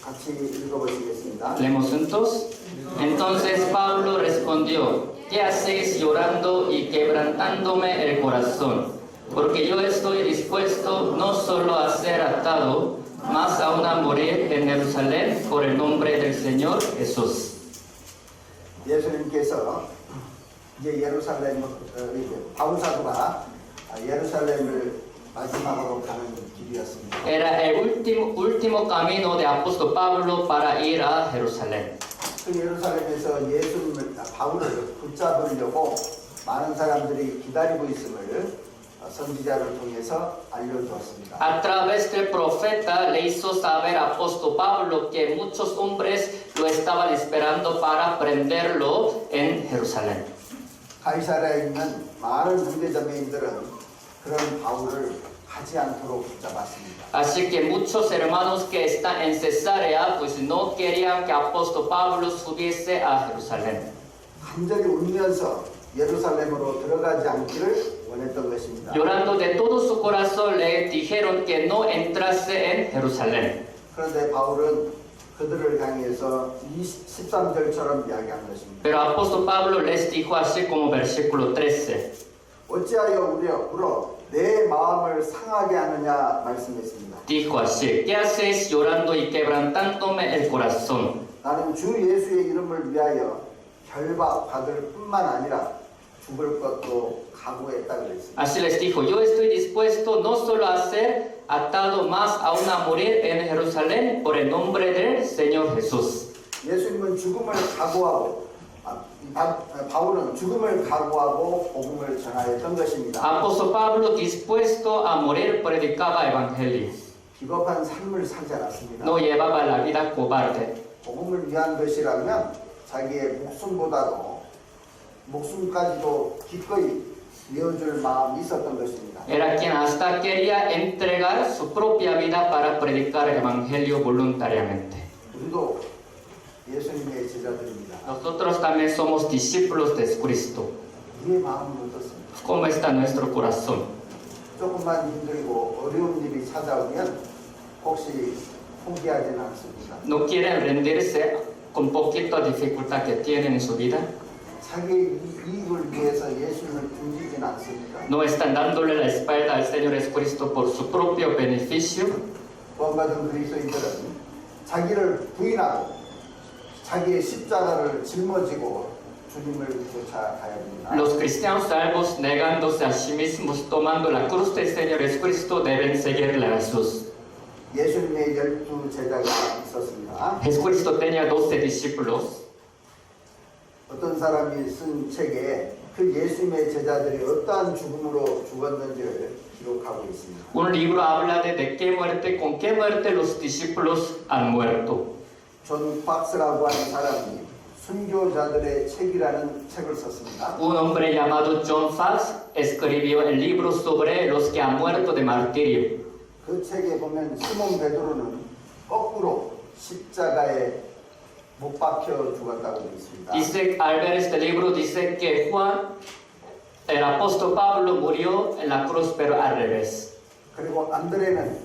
같이 읽어보시겠습니다. Leemos juntos. Entonces Pablo respondió: ¿Qué hacéis llorando y quebrantándome el corazón? Porque yo estoy dispuesto no solo a ser atado, mas aún a morir en Jerusalén por el nombre del Señor Jesús. 예수님께서 이제 바울 사도가 예루살렘을 마지막으로 가는 길이었습니다. Era el último camino de apóstol Pablo para ir a Jerusalén. 그 예루살렘에서 바울을 붙잡으려고 많은 사람들이 기다리고 있음을 선지자를 통해서 알려주었습니다. A través del profeta le hizo saber a apóstol Pablo que muchos hombres lo estaban esperando para prenderlo en Jerusalén. 가이사랴에 있는 많은 유대자매인들은 그런 바울을 가지 않도록 붙잡았습니다. Así que muchos hermanos que están en Cesarea pues no querían que apóstol Pablo subiese a Jerusalén. 간절히 울면서 예루살렘으로 들어가지 않기를 원했던 것입니다. Llorando de todo su corazón le dijeron que no entrase en Jerusalén. 그런데 바울은 그들을 향해서 13절처럼 이야기한 것입니다. Pero apóstol Pablo les dijo así como versículo 13. 어찌하여 울어 내 마음을 상하게 하느냐 말씀했습니다. Dijo así: ¿Qué hacéis llorando y quebrantándome el corazón? 나는 주 예수의 이름을 위하여 결박받을 뿐만 아니라 죽을 것도 각오했다 그랬습니다. Así les dijo: Yo estoy dispuesto no solo a ser atado, más aún a morir en Jerusalén por el nombre del Señor Jesús. 예수님은 죽음을 각오하고 바울은 죽음을 각오하고 복음을 전하였던 것입니다. Apóstol Pablo, dispuesto a morir, predicaba evangelio. 비겁한 삶을 살지 않았습니다. No llevaba la vida cobarde. 복음을 위한 것이라면 자기의 목숨까지도 기꺼이 내어줄 마음이 있었던 것입니다. Era quien hasta quería entregar su propia vida para predicar el evangelio voluntariamente. 우리도 예수님의 제자들입니다. Nosotros también somos discípulos de Cristo. 우리의 마음은 어떻습니까? ¿Cómo está nuestro corazón? 조금만 힘들고 어려운 일이 찾아오면 혹시 포기하지는 않습니다. ¿No quieren rendirse con poquita dificultad que tienen en su vida? 자기의 이익을 위해서 예수님을 굶기진 않습니까? ¿No están dándole la espalda al Señor Jesucristo por su propio beneficio? 구원받은 그리스도인들은 자기를 부인하고 자기의 십자가를 짊어지고 주님을 쫓아가야 합니다. Los cristianos salvos, negándose a sí mismos, tomando la cruz del Señor Jesucristo, deben seguirle a Jesús. 예수님의 12 제자가 있었습니다. Jesucristo tenía 12 discípulos. 어떤 사람이 쓴 책에 그 예수님의 제자들이 어떠한 죽음으로 죽었는지를 기록하고 있습니다. Un libro habla de qué muerte, con qué muerte los discípulos han muerto. 존 박스라고 하는 사람이 순교자들의 책이라는 책을 썼습니다. Un hombre llamado John Fox escribió el libro sobre los que han muerto de martirio. 그 책에 보면 시몬 베드로는 거꾸로 십자가에 못 박혀 죽었다고 되어 있습니다. Dice, al ver este libro, dice que Juan, el apóstol Pablo, murió en la cruz, pero al revés. 그리고 안드레는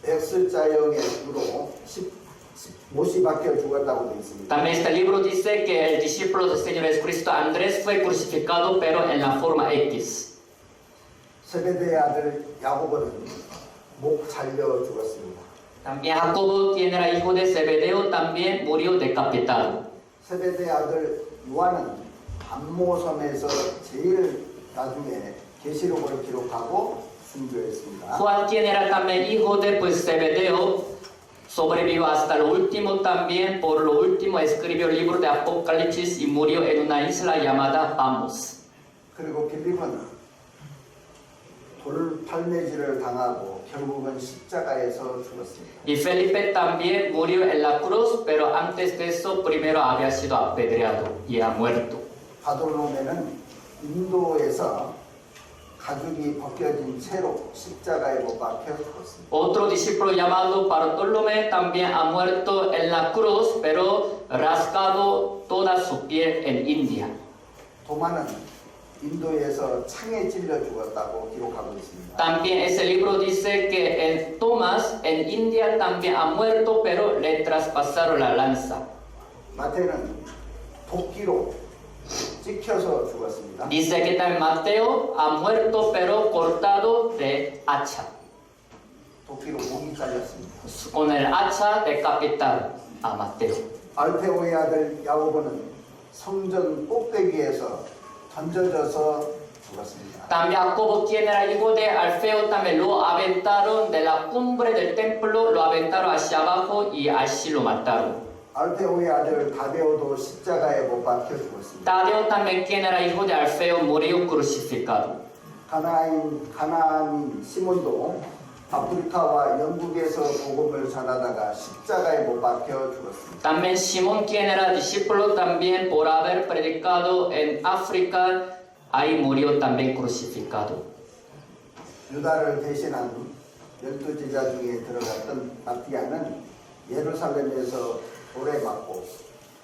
X자형의 으로 못이 박혀 죽었다고 되어 있습니다. También este libro dice que el discípulo del Señor Jesucristo, Andrés, fue crucificado, pero en la forma X. 세베대의 아들 야고보는 목 잘려 죽었습니다. También Jacobo, quien era hijo de Zebedeo, también murió decapitado. 세베대의 아들 요한은 반모섬에서 제일 나중에 계시록을 기록하고 순교했습니다. Juan, quien era también hijo de Zebedeo, sobrevivió hasta lo último también. Por lo último escribió el libro de Apocalipsis y murió en una isla llamada Pamos. 그리고 빌립은 돌팔매질을 당하고 결국은 십자가에서 죽었습니다. Y Felipe también murió en la cruz, pero antes de eso primero había sido apedreado y ha muerto. 바돌로메는 인도에서 가죽이 벗겨진 채로 십자가에 못 박혀 죽었습니다. Otro discípulo llamado Bartolomé también ha muerto en la cruz, pero rasgado toda su piel en India. 도마는 인도에서 창에 찔려 죽었다고 기록하고 있습니다. También ese libro dice que Tomás en India también ha muerto, pero le traspasaron la lanza. 마태는 도끼로 찍혀서 죽었습니다. Dice que también Mateo ha muerto, pero cortado de hacha. 도끼로 목이 잘렸습니다. Con el hacha decapitaron a Mateo. 알페오의 아들 야고보는 성전 꼭대기에서 던져져서 죽었습니다. También Jacobo, quien era hijo de Alfeo, también lo aventaron de la cumbre del templo, lo aventaron hacia abajo y así lo mataron. 알페오의 아들 다데오도 십자가에 못 박혀 죽었습니다. Tadeo también, quien era hijo de Alfeo, murió crucificado. 가나안인 시몬도 아프리카와 영국에서 복음을 전하다가 십자가에 못 박혀 죽었습니다. También Simón, quien era discípulo, también por haber predicado en África, ahí murió también crucificado. 유다를 대신한 12제자 중에 들어갔던 마티아는 예루살렘에서 돌에 맞고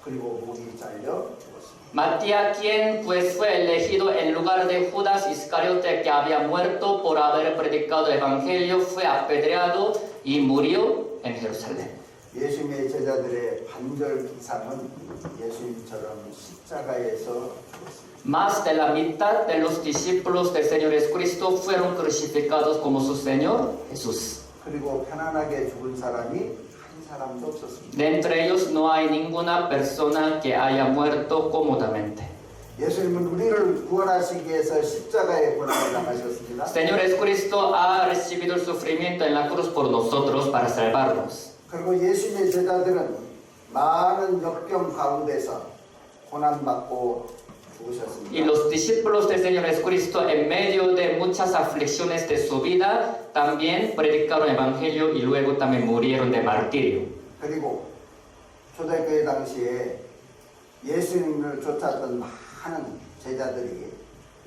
그리고 목이 잘려 죽었습니다. Matías, quien pues fue elegido en lugar de Judas Iscariote, que había muerto por haber predicado el evangelio, fue apedreado y murió en Jerusalén. 예수님의 제자들의 반절 이상은 예수님처럼 십자가에서 죽었습니다. Más de la mitad de los discípulos del Señor Jesucristo fueron crucificados como su Señor Jesús. 그리고 편안하게 죽은 사람이 한 사람도 없었습니다. De entre ellos no hay ninguna persona que haya muerto cómodamente. 예수님은 우리를 구원하시기 위해서 십자가에 고난을 당하셨습니다. Señor Jesucristo ha recibido el sufrimiento en la cruz por nosotros para salvarnos. 그리고 예수님의 제자들은 많은 역경 가운데서 고난받고 죽으셨습니다. Y los discípulos del Señor Jesucristo, en medio de muchas aflicciones de su vida, también predicaron el Evangelio y luego también murieron de martirio. 그리고 초대교회 당시에 예수님을 쫓았던 많은 제자들이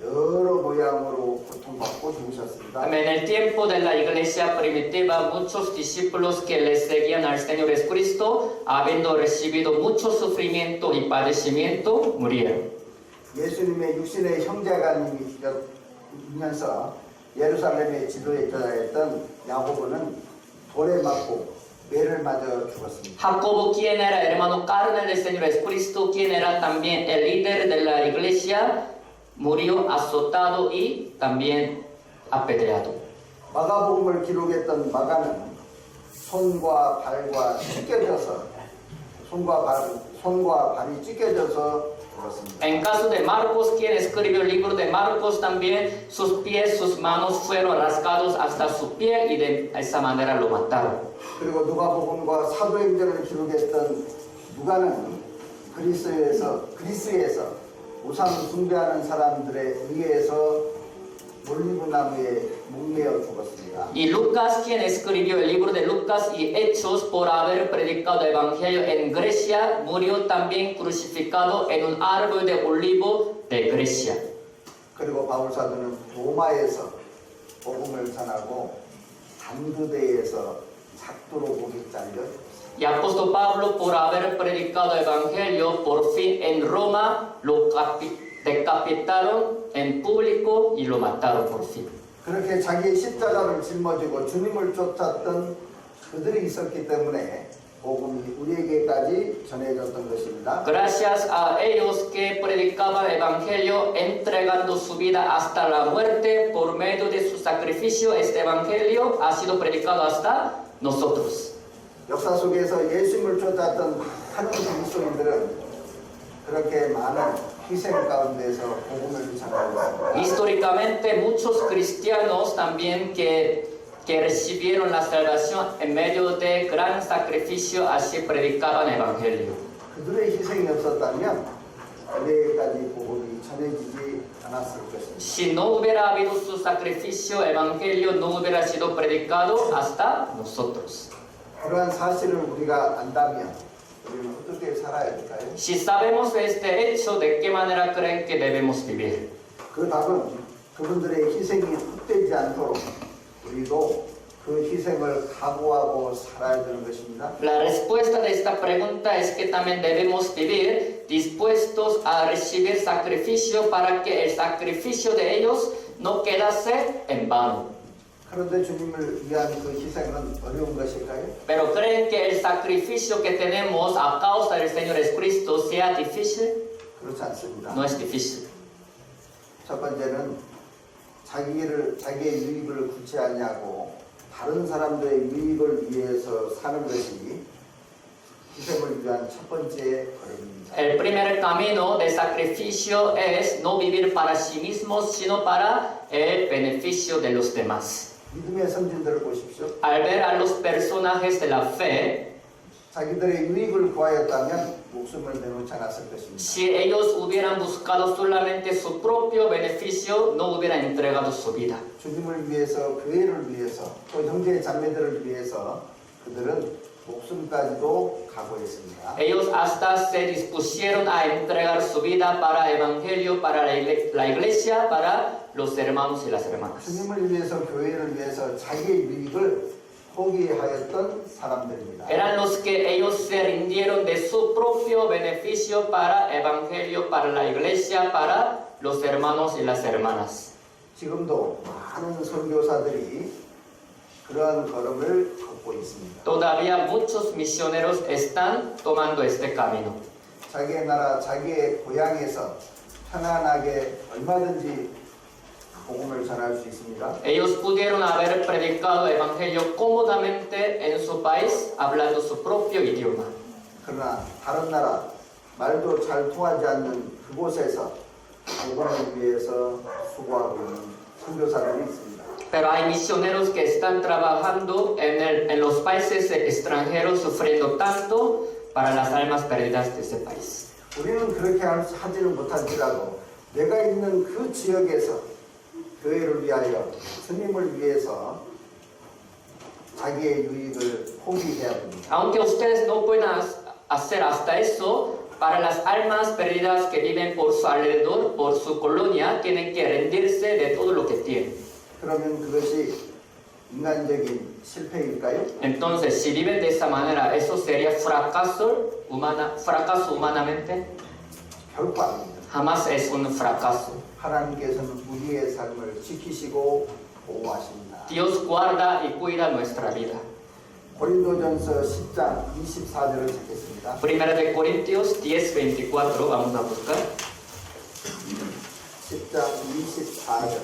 여러 모양으로 고통받고 죽으셨습니다. También en el tiempo de la iglesia primitiva, muchos discípulos que le seguían al Señor Jesucristo, habiendo recibido mucho sufrimiento y padecimiento, murieron. 예수님의 육신의 형제간이면서 예루살렘의 지도자였던 야고보는 돌에 맞고 매를 맞아 죽었습니다. Jacobo, quien era hermano carnal del Señor Jesucristo, quien era también el líder de la iglesia, murió azotado y también apedreado. 마가복음을 기록했던 마가는 손과 발이 찢겨져서 죽었습니다. En caso de Marcos, quien escribió el libro de Marcos, también sus pies, sus manos fueron rasgados hasta su pie y de esa manera lo mataron. 그리고 누가복음과 사도행전을 기록했던 누가는 그리스에서 우상 숭배하는 사람들에 의해서 올리브나무에 목매어 죽었습니다. Y Lucas, quien escribió el libro de Lucas y Hechos por haber predicado el Evangelio en Grecia, murió también crucificado en un árbol de olivo de Grecia. 그리고 바울사도는 로마에서 복음을 전하고 단두대에서 작두로 목이 잘려 Y apóstol Pablo, por haber predicado el Evangelio, por fin en Roma lo decapitaron en público y lo mataron por fin. 그렇게 자기의 십자가를 짊어지고 주님을 쫓았던 그들이 있었기 때문에 복음이 우리에게까지 전해졌던 것입니다. Gracias a ellos que predicaban el Evangelio, entregando su vida hasta la muerte por medio de su sacrificio, este Evangelio ha sido predicado hasta nosotros. 역사 속에서 예수님을 쫓았던 많은 그리스도인들은 그렇게 많은 희생 가운데서 복음을 전하고 있습니다. Históricamente, muchos cristianos también que recibieron la salvación en medio de gran sacrificio, así predicaban el Evangelio. 그들의 희생이 없었다면 우리에게까지 복음이 전해지지 않았을 것입니다. Si no hubiera habido su sacrificio, el Evangelio no hubiera sido predicado hasta nosotros. 그러한 사실을 우리가 안다면 우리는 어떻게 살아야 될까요? Si sabemos este hecho, ¿de qué manera creen que debemos vivir? 그 답은 그분들의 희생이 헛되지 않도록 우리도 그 희생을 각오하고 살아야 되는 것입니다. La respuesta de esta pregunta es que también debemos vivir dispuestos a recibir sacrificio para que el sacrificio de ellos no quedase en vano. 그런데 주님을 위한 그 희생은 어려운 것일까요? Pero ¿creen que el sacrificio que tenemos a causa del Señor Jesucristo sea difícil? 그렇지 않습니다. No es difícil. 첫 번째는 자기의 유익을 구체하지 않고 다른 사람들의 유익을 위해서 사는 것이 희생을 위한 첫 번째 걸음입니다. El primer camino de sacrificio es no vivir para sí mismos, sino para el beneficio de los demás. 믿음의 선진들을 보십시오. Al ver a los personajes de la fe, 자기들의 유익을 구하였다면 목숨을 내놓지 않았을 것입니다. si ellos hubieran buscado solamente su propio beneficio, no hubieran entregado su vida. 주님을 위해서, 교회를 위해서, 또 형제 자매들을 위해서 그들은 목숨까지도 각오했습니다. Ellos hasta se dispusieron a entregar su vida para el evangelio, para la iglesia, para los hermanos y las hermanas. 주님을 위해서, 교회를 위해서 자기의 유익을 포기하였던 사람들입니다. Eran los que ellos se rindieron de su propio beneficio para el evangelio, para la iglesia, para los hermanos y las hermanas. 지금도 많은 선교사들이 그러한 걸음을 걷고 있습니다. Todavía muchos misioneros están tomando este camino. 자기의 나라, 자기의 고향에서 편안하게 얼마든지 복음을 전할 수 있습니다. Ellos pudieron haber predicado el evangelio cómodamente en su país, hablando su propio idioma. 그러나 다른 나라, 말도 잘 통하지 않는 그곳에서 복음을 위해서 수고하고 있는 선교사들이 있습니다. Pero hay misioneros que están trabajando en los países extranjeros, sufriendo tanto para las almas perdidas de ese país. 우리는 그렇게 하지는 못할지라도 내가 있는 그 지역에서 교회를 위하여 주님을 위해서 자기의 유익을 포기해야 됩니다. Aunque ustedes no puedan hacer hasta eso, para las almas perdidas que viven por su alrededor, por su colonia, tienen que rendirse de todo lo que tienen. 그러면 그것이 인간적인 실패일까요? Entonces, si viven de esa manera, ¿eso sería fracaso humanamente? 결코 아닙니다. Jamás es un fracaso. 하나님께서는 우리의 삶을 지키시고 보호하십니다. Dios guarda y cuida nuestra vida. 고린도전서 10장 24절을 찾겠습니다. Primera de Corintios 10:24, vamos a buscar. 10장 24절.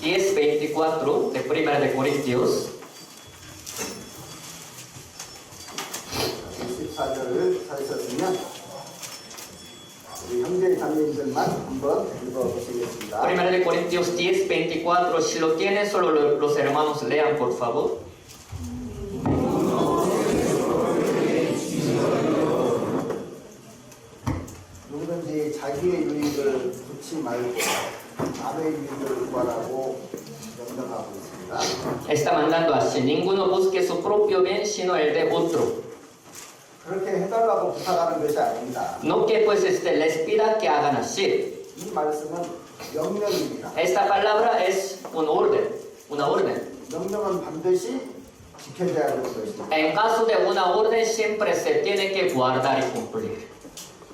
10:24 de Primera de Corintios. 24절을 찾으셨으면 우리 형제 자매님들만 한번 읽어보시겠습니다. Primera de Corintios 10:24, si lo tienen, solo los hermanos lean, por favor. 누구든지 자기의 유익을 굳지 말고 남의 유익을 구하라고 명령하고 있습니다. Está mandando así: ninguno busque su propio bien, sino el de otro. 그렇게 해달라고 부탁하는 것이 아닙니다. No que pues les pida que hagan así. 이 말씀은 명령입니다. Esta palabra es un orden, una orden. 명령은 반드시 지켜져야 하는 것입니다. En caso de una orden, siempre se tiene que guardar y cumplir.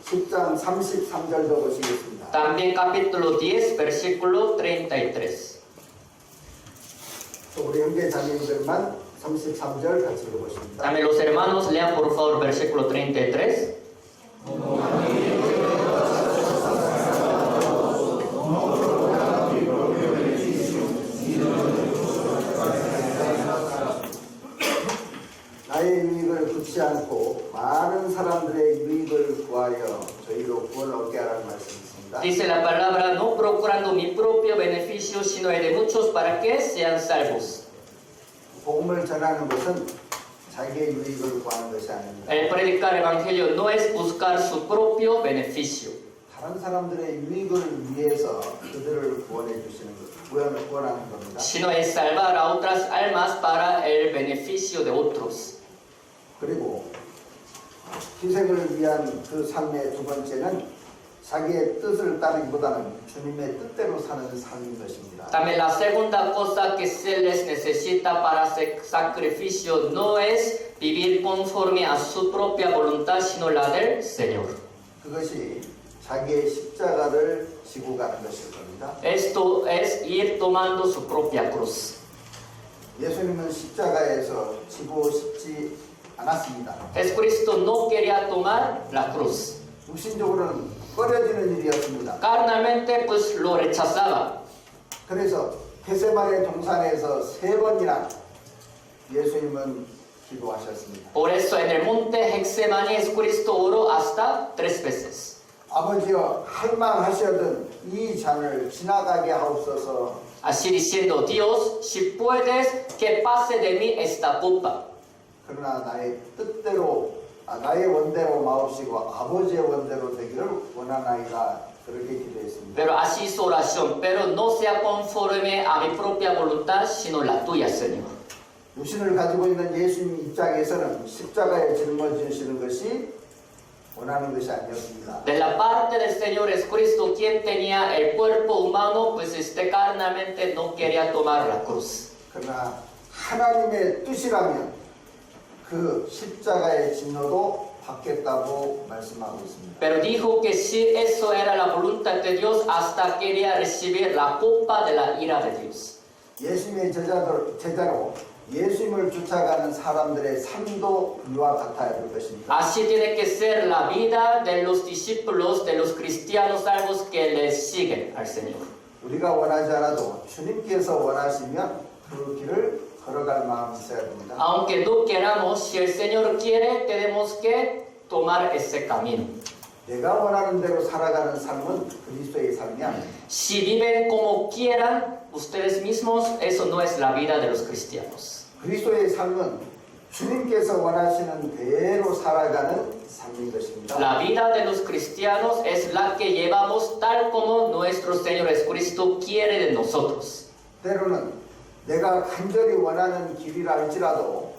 10장 33절도 보시겠습니다. También capítulo 10, versículo 33. 또 우리 형제 자매님들만 33절 같이 읽어보십니다. También los hermanos lean, por favor, versículo 33. 나의 유익을 굳지 않고 많은 사람들의 유익을 구하여 저희로 구원을 얻게 하라는 말씀이 있습니다. Dice la palabra: no procurando mi propio beneficio, sino el de muchos, para que sean salvos. 복음을 전하는 것은 자기의 유익을 구하는 것이 아닙니다. El predicar evangelio no es buscar su propio beneficio, 다른 사람들의 유익을 위해서 그들을 구원해 주시는 것, 구원하는 겁니다. sino es salvar a otras almas para el beneficio de otros. 그리고 희생을 위한 그 삶의 두 번째는 자기의 뜻을 따르기보다는 주님의 뜻대로 사는 삶인 것입니다. También la segunda cosa que se les necesita para hacer sacrificio no es vivir conforme a su propia voluntad, sino la del Señor. 그것이 자기의 십자가를 지고 가는 것일 겁니다. Esto es ir tomando su propia cruz. 예수님은 십자가에서 지고 싶지 않았습니다. Jesucristo no quería tomar la cruz. 육신적으로는 꺼려지는 일이었습니다. Carnalmente, pues lo rechazaba. 그래서 겟세마네 동산에서 3번이나 예수님은 기도하셨습니다. Por eso en el monte Getsemaní Jesucristo oró hasta 3 veces. 아버지여 할망하셔든 이 잔을 지나가게 하옵소서. Así diciendo: Dios, si puedes, que pase de mí esta copa. 그러나 나의 뜻대로 나의 원대로 마옵시고 아버지의 원대로 되기를 원하나이다. 그렇게 기도했습니다. Pero así su oración: pero no sea conforme a mi propia voluntad, sino la tuya, Señor. 육신을 가지고 있는 예수님 입장에서는 십자가에 짊어지시는 것이 원하는 것이 아니었습니다. De la parte del Señor Jesucristo, quien tenía el cuerpo humano, pues carnalmente no quería tomar la cruz. 그러나 하나님의 뜻이라면 그 십자가의 진노도 받겠다고 말씀하고 있습니다. Pero dijo que si eso era la voluntad de Dios, hasta quería recibir la copa de la ira de Dios. 예수님의 제자로 예수님을 쫓아가는 사람들의 삶도 이와 같아야 될 것입니다. Así tiene que ser la vida de los discípulos, de los cristianos salvos que les siguen al Señor. 우리가 원하지 않아도 주님께서 원하시면 그 길을 걸어갈 마음이 있어야 됩니다. Aunque no queramos, si el Señor quiere, tenemos que tomar ese camino. 내가 원하는 대로 살아가는 삶은 그리스도의 삶이 아닙니다. Si viven como quieran ustedes mismos, eso no es la vida de los cristianos. 그리스도의 삶은 주님께서 원하시는 대로 살아가는 삶인 것입니다. La vida de los cristianos es la que llevamos tal como nuestro Señor Jesucristo quiere de nosotros. 때로는 내가 간절히 원하는 길이라 할지라도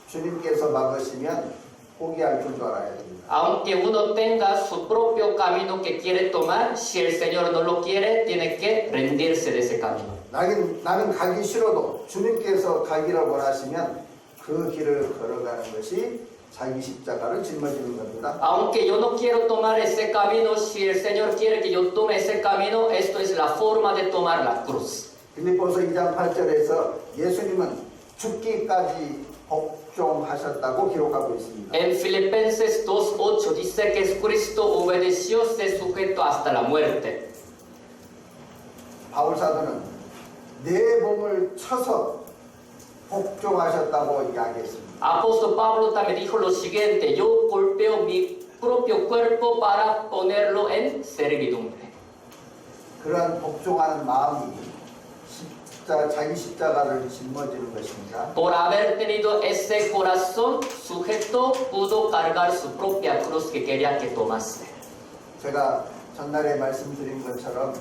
주님께서 막으시면 포기할 줄 알아야 됩니다. Aunque uno tenga su propio camino que quiere tomar, si el Señor no lo quiere, tiene que rendirse de ese camino. 나는 가기 싫어도 주님께서 가기를 원하시면 그 길을 걸어가는 것이 자기 십자가를 짊어지는 겁니다. Aunque yo no quiero tomar ese camino, si el Señor quiere que yo tome ese camino, esto es la forma de tomar la cruz. 빌립보서 2장 8절에서 예수님은 죽기까지 복종하셨다고 기록하고 있습니다. En Filipenses 2:8 dice que Jesucristo obedeció, se sujetó hasta la muerte. 바울 사도는 내 몸을 쳐서 복종하셨다고 이야기했습니다. Apóstol Pablo también dijo lo siguiente: yo golpeo mi propio cuerpo para ponerlo en servidumbre. 그러한 복종하는 마음이 자기 십자가를 짊어지는 것입니다. Por haber tenido ese corazón sujeto, pudo cargar su propia cruz que quería que tomase. 제가 전날에 말씀드린 것처럼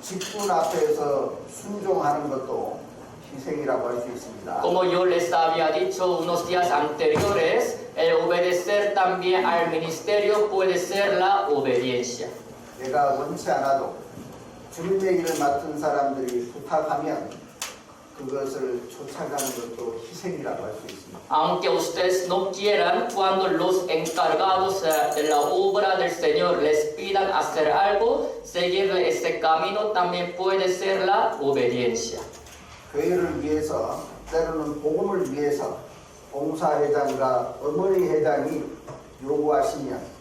직분 앞에서 순종하는 것도 희생이라고 할 수 있습니다. Como yo les había dicho unos días anteriores, el obedecer también al ministerio puede ser la obediencia. 내가 원치 않아도 주님의 일을 맡은 사람들이 부탁하면 그것을 쫓아가는 것도 희생이라고 할 수 있습니다. Aunque ustedes no quieran, cuando los encargados de la obra del Señor les pidan hacer algo, seguir ese camino también puede ser la obediencia. 교회를 위해서 때로는 복음을 위해서 봉사회장과 어머니 회장이 요구하시면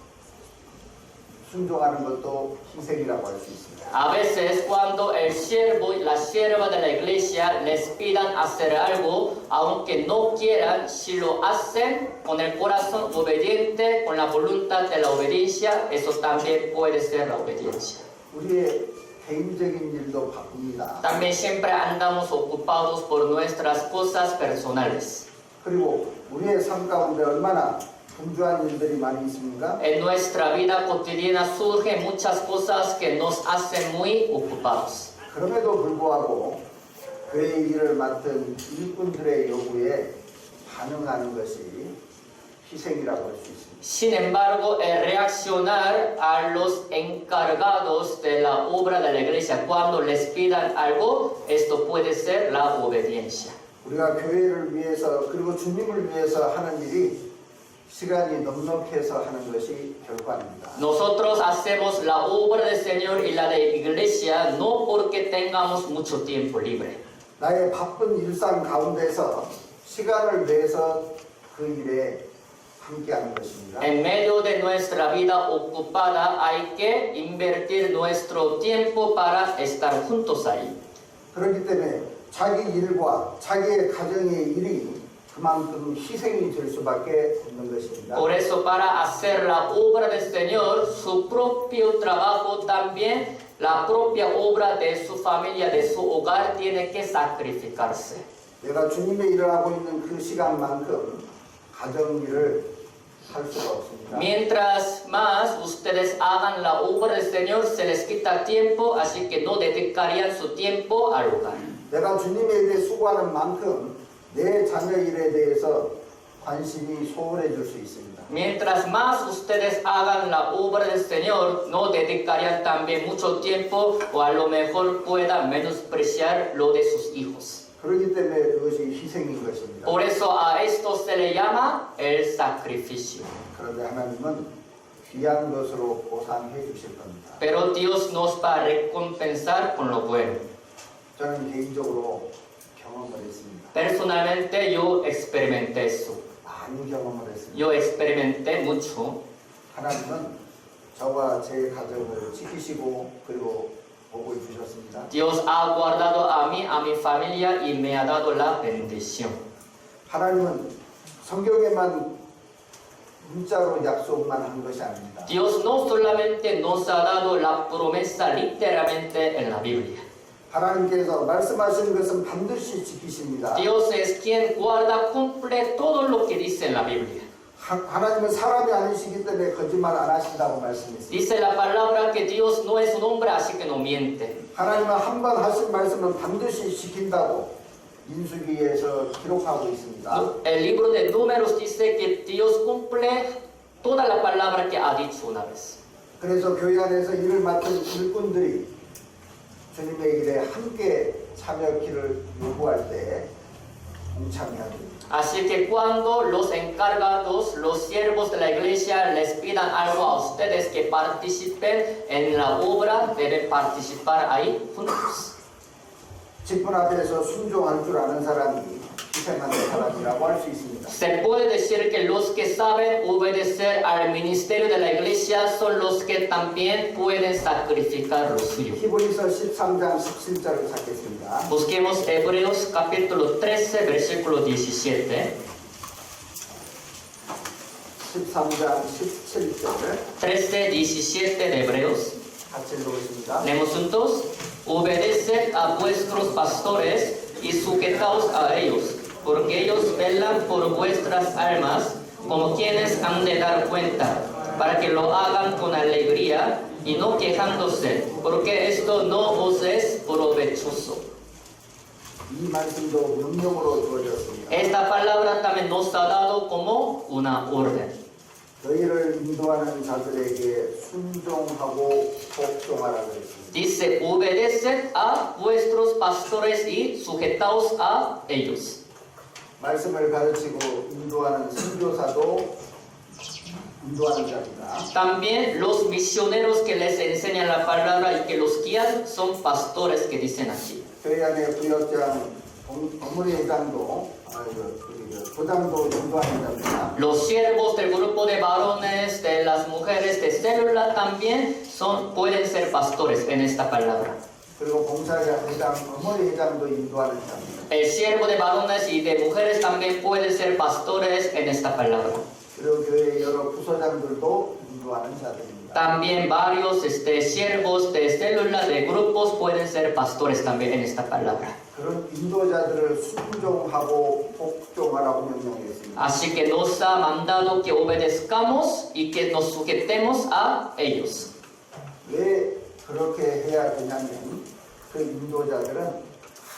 순종하는 것도 희생이라고 할 수 있습니다. A veces cuando el siervo y la sierva de la iglesia les pidan hacer algo, aunque no quieran, si lo hacen con el corazón obediente, con la voluntad de la obediencia, eso también puede ser la obediencia. 우리의 개인적인 일도 바쁩니다. También siempre andamos ocupados por nuestras cosas personales. 그리고 우리의 삶 가운데 얼마나 분주한 일들이 많이 있습니까? En nuestra vida cotidiana surgen muchas cosas que nos hacen muy ocupados. 그럼에도 불구하고 교회 일을 맡은 일꾼들의 요구에 반응하는 것이 희생이라고 할 수 있습니다. Sin embargo, el reaccionar a los encargados de la obra de la iglesia cuando les pidan algo, esto puede ser la obediencia. 우리가 교회를 위해서 그리고 주님을 위해서 하는 일이 시간이 넉넉해서 하는 것이 결과입니다. Nosotros hacemos la obra del Señor y la de la iglesia no porque tengamos mucho tiempo libre. 나의 바쁜 일상 가운데서 시간을 내서 그 일에 함께하는 것입니다. En medio de nuestra vida ocupada hay que invertir nuestro tiempo para estar juntos ahí. 그렇기 때문에 자기 일과 자기의 가정의 일이 그만큼 희생이 될 수밖에 없는 것입니다. Por eso, para hacer la obra del Señor, su propio trabajo también, la propia obra de su familia, de su hogar, tiene que sacrificarse. 내가 주님의 일을 하고 있는 그 시간만큼 가정 일을 할 수가 없습니다. Mientras más ustedes hagan la obra del Señor, se les quita tiempo, así que no dedicarían su tiempo al hogar. 내가 주님의 일에 수고하는 만큼 내 자녀 일에 대해서 관심이 소홀해질 수 있습니다. Mientras más ustedes hagan la obra del Señor, no dedicarían también mucho tiempo o a lo mejor puedan menospreciar lo de sus hijos. 그렇기 때문에 그것이 희생인 것입니다. Por eso a esto se le llama el sacrificio. 그런데 하나님은 귀한 것으로 보상해 주실 겁니다. Pero Dios nos va a recompensar con lo bueno. 저는 개인적으로 경험을 했습니다. Personalmente yo experimenté eso. 많은 경험을 했습니다. Yo experimenté mucho. 하나님은 저와 제 가정을 지키시고 그리고 복을 주셨습니다. Dios ha guardado a mí, a mi familia y me ha dado la bendición. 하나님은 성경에만 문자로 약속만 한 것이 아닙니다. Dios no solamente nos ha dado la promesa literalmente en la Biblia. 하나님께서 말씀하신 것은 반드시 지키십니다. Dios es quien guarda, cumple todo lo que dice en la Biblia. 하나님은 사람이 아니시기 때문에 거짓말 안 하신다고 말씀했습니다. Dice la palabra que Dios no es un hombre, así que no miente. 하나님은 한 번 하신 말씀은 반드시 지킨다고 민수기에서 기록하고 있습니다. El libro de Números dice que Dios cumple toda la palabra que ha dicho una vez. 그래서 교회 안에서 일을 맡은 일꾼들이 주님의 일에 함께 참여키를 요구할 때 동참해야 됩니다. Así que cuando los encargados, los siervos de la iglesia les pidan algo a ustedes que participen en la obra, deben participar ahí juntos. 직분 앞에서 순종할 줄 아는 사람이 희생하는 사람이라고 할 수 있습니다. Se puede decir que los que saben obedecer al ministerio de la iglesia son los que también pueden sacrificar lo suyo. 히브리서 13장 17절을 찾겠습니다. Busquemos Hebreos capítulo 13, versículo 17. 13장 17절 13, 17 de Hebreos. 같이 읽어보겠습니다. Leemos juntos. Obedeced a vuestros pastores y sujetaos a ellos, porque ellos velan por vuestras almas como quienes han de dar cuenta, para que lo hagan con alegría y no quejándose, porque esto no os es provechoso. 이 말씀도 명령으로 주어졌습니다. Esta palabra también nos ha dado como una orden. 너희를 인도하는 자들에게 순종하고 복종하라 그랬습니다. Dice, obedeced a vuestros pastores y sujetaos a ellos. 말씀을 가르치고 인도하는 선교사도 인도하는 자입니다. También los misioneros que les enseñan la palabra y que los guían son pastores que dicen aquí. 교회 안에 부역장 어머니회장도 부장도 인도하는 자입니다. Los siervos del grupo de varones, de las mujeres de célula también pueden ser pastores en esta palabra. 그리고 봉사회장 어머니회장도 인도하는 자입니다. El siervo de varones y de mujeres también pueden ser pastores en esta palabra. 그리고 교회 여러 부서장들도 인도하는 자들입니다. También varios siervos de célula, de grupos, pueden ser pastores también en esta palabra. 그런 인도자들을 순종하고 복종하라고 명령했습니다. Así que nos ha mandado que obedezcamos y que nos sujetemos a ellos. 왜 그렇게 해야 되냐면 그 인도자들은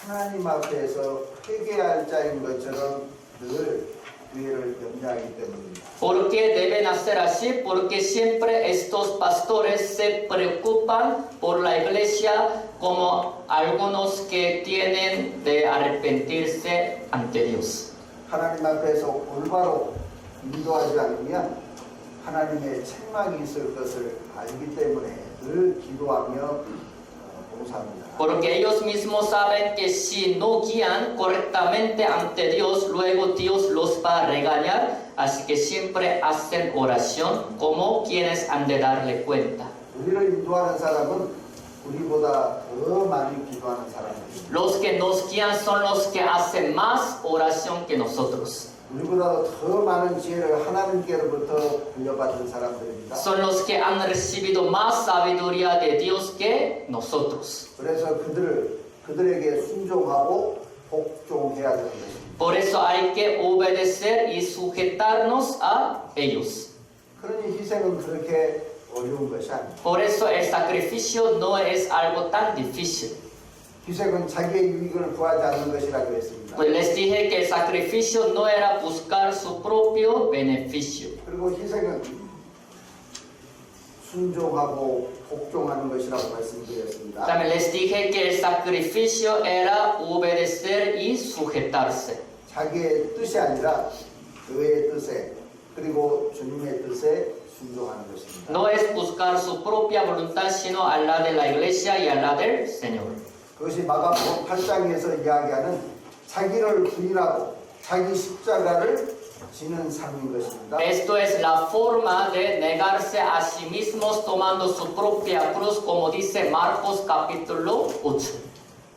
하나님 앞에서 회개할 자인 것처럼 늘 교회를 염려하기 때문입니다. ¿Por qué deben hacer así? Porque siempre estos pastores se preocupan por la iglesia como algunos que tienen de arrepentirse ante Dios. 하나님 앞에서 올바로 인도하지 않으면 하나님의 책망이 있을 것을 알기 때문에 늘 기도하며 봉사합니다. Porque ellos mismos saben que si no guían correctamente ante Dios, luego Dios los va a regañar. Así que siempre hacen oración como quienes han de darle cuenta. 우리를 인도하는 사람은 우리보다 더 많이 기도하는 사람입니다. Los que nos guían son los que hacen más oración que nosotros. 우리보다 더 많은 지혜를 하나님께로부터 물려받은 사람들입니다. Son los que han recibido más sabiduría de Dios que nosotros. 그래서 그들에게 순종하고 복종해야 되는 것입니다. Por eso hay que obedecer y sujetarnos a ellos. 그러니 희생은 그렇게 어려운 것이 아닙니다. Por eso el sacrificio no es algo tan difícil. 희생은 자기의 유익을 구하지 않는 것이라 그랬습니다. Pues les dije que el sacrificio no era buscar su propio beneficio. 그리고 희생은 순종하고 복종하는 것이라고 말씀드렸습니다. También les dije que el sacrificio era obedecer y sujetarse. 자기의 뜻이 아니라 교회의 뜻에 그리고 주님의 뜻에 순종하는 것입니다. No es buscar su propia voluntad, sino a la de la iglesia y a la del Señor. 그것이 마가복음 8장에서 이야기하는 자기를 부인하고 자기 십자가를 지는 삶인 것입니다. Esto es la forma de negarse a sí mismos tomando su propia cruz, como dice Marcos capítulo 8.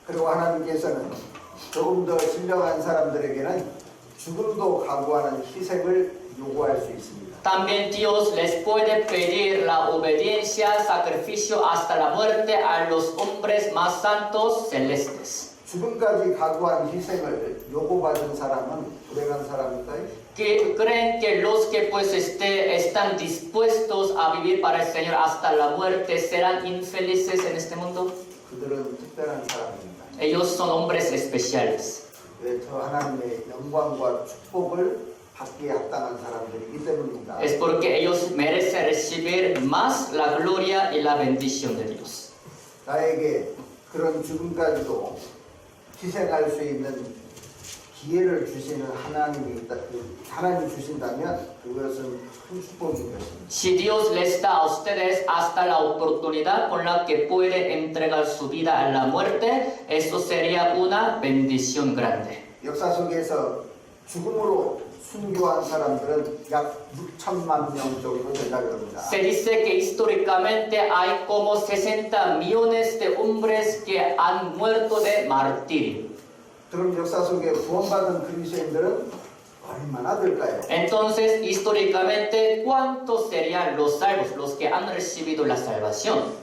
그리고 하나님께서는 조금 더 신령한 사람들에게는 죽음도 각오하는 희생을 요구할 수 있습니다. También Dios les puede pedir la obediencia, sacrificio hasta la muerte a los hombres más santos celestes. 죽음까지 각오한 희생을 요구받은 사람은 불행한 사람일까요? Que creen que los que pues están dispuestos a vivir para el Señor hasta la muerte serán infelices en este mundo. 그들은 특별한 사람입니다. Ellos son hombres especiales. 왜 저 하나님의 영광과 축복을 받기에 합당한 사람들이기 때문입니다. Es porque ellos merecen recibir más la gloria y la bendición de Dios. 나에게 그런 죽음까지도 희생할 수 있는 기회를 주시는 하나님 주신다면 그것은 큰 축복인 것입니다. Si Dios les da a ustedes hasta la oportunidad con la que pueden entregar su vida a la muerte, eso sería una bendición grande. 역사 속에서 죽음으로 순교한 사람들은 약 6천만 명 정도 된다고 합니다. Se dice que históricamente hay como 60 millones de hombres que han muerto de martirio. 그럼 역사 속에 구원받은 그리스도인들은 얼마나 될까요? Entonces, históricamente, ¿cuántos serían los salvos, los que han recibido la salvación?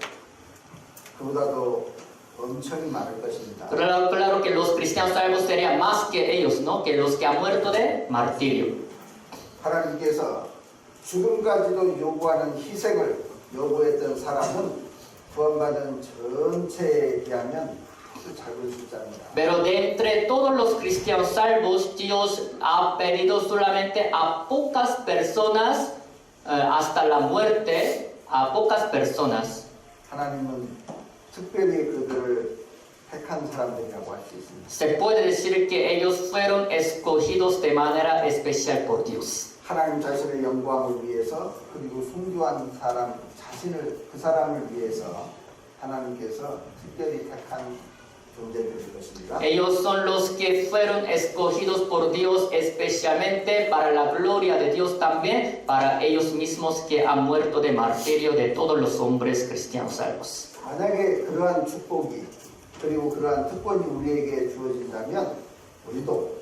그보다도 엄청이 많을 것입니다. Claro que los cristianos salvos serían más que ellos, ¿no? Que los que han muerto de martirio. 하나님께서 죽음까지도 요구하는 희생을 요구했던 사람은 구원받은 전체에 비하면 아주 작은 숫자입니다. Pero de entre todos los cristianos salvos, Dios ha pedido solamente a pocas personas, hasta la muerte, a pocas personas. 하나님은 특별히 그들을 택한 사람들이라고 할 수 있습니다. Se puede decir que ellos fueron escogidos de manera especial por Dios. 하나님 자신의 영광을 위해서 그리고 순교한 사람 자신을 그 사람을 위해서 하나님께서 특별히 택한 존재들일 것입니다. Ellos son los que fueron escogidos por Dios especialmente para la gloria de Dios también, para ellos mismos que han muerto de martirio de todos los hombres cristianos salvos. 만약에 그러한 축복이 그리고 그러한 특권이 우리에게 주어진다면 우리도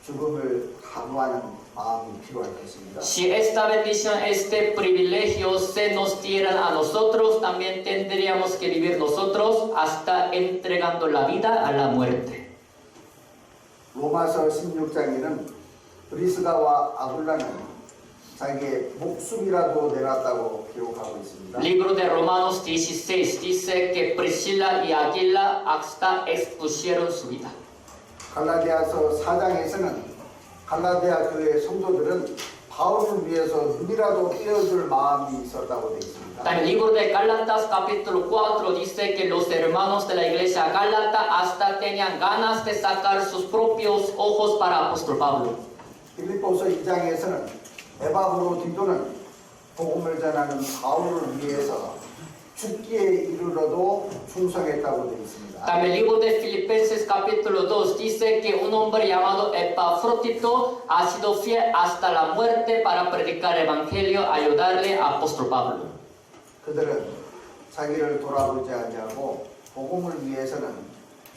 죽음을 각오하는 마음이 필요할 것입니다. Si esta bendición, este privilegio se nos dieran a nosotros, también tendríamos que vivir nosotros hasta entregando la vida a la muerte. 로마서 16장에는 브리스가와 아굴라는 자기의 목숨이라도 내놨다고 기록하고 있습니다. Libro de Romanos 16 dice que Priscila y Aquila hasta expusieron su vida. 갈라디아서 4장에서는 갈라디아 교회 성도들은 바울을 위해서 눈이라도 떼어줄 마음이 있었다고 되어 있습니다. En el libro de Gálatas capítulo 4 dice que los hermanos de la iglesia Gálata hasta tenían ganas de sacar sus propios ojos para apóstol Pablo. 빌립보서 2장에서는 에바브로디도는 복음을 전하는 바울을 위해서 죽기에 이르러도 충성했다고 되어 있습니다. También el libro de Filipenses capítulo 2 dice que un hombre llamado Epafrodito ha sido fiel hasta la muerte para predicar el evangelio, ayudarle a apóstol Pablo. 그들은 자기를 돌아보지 아니하고 복음을 위해서는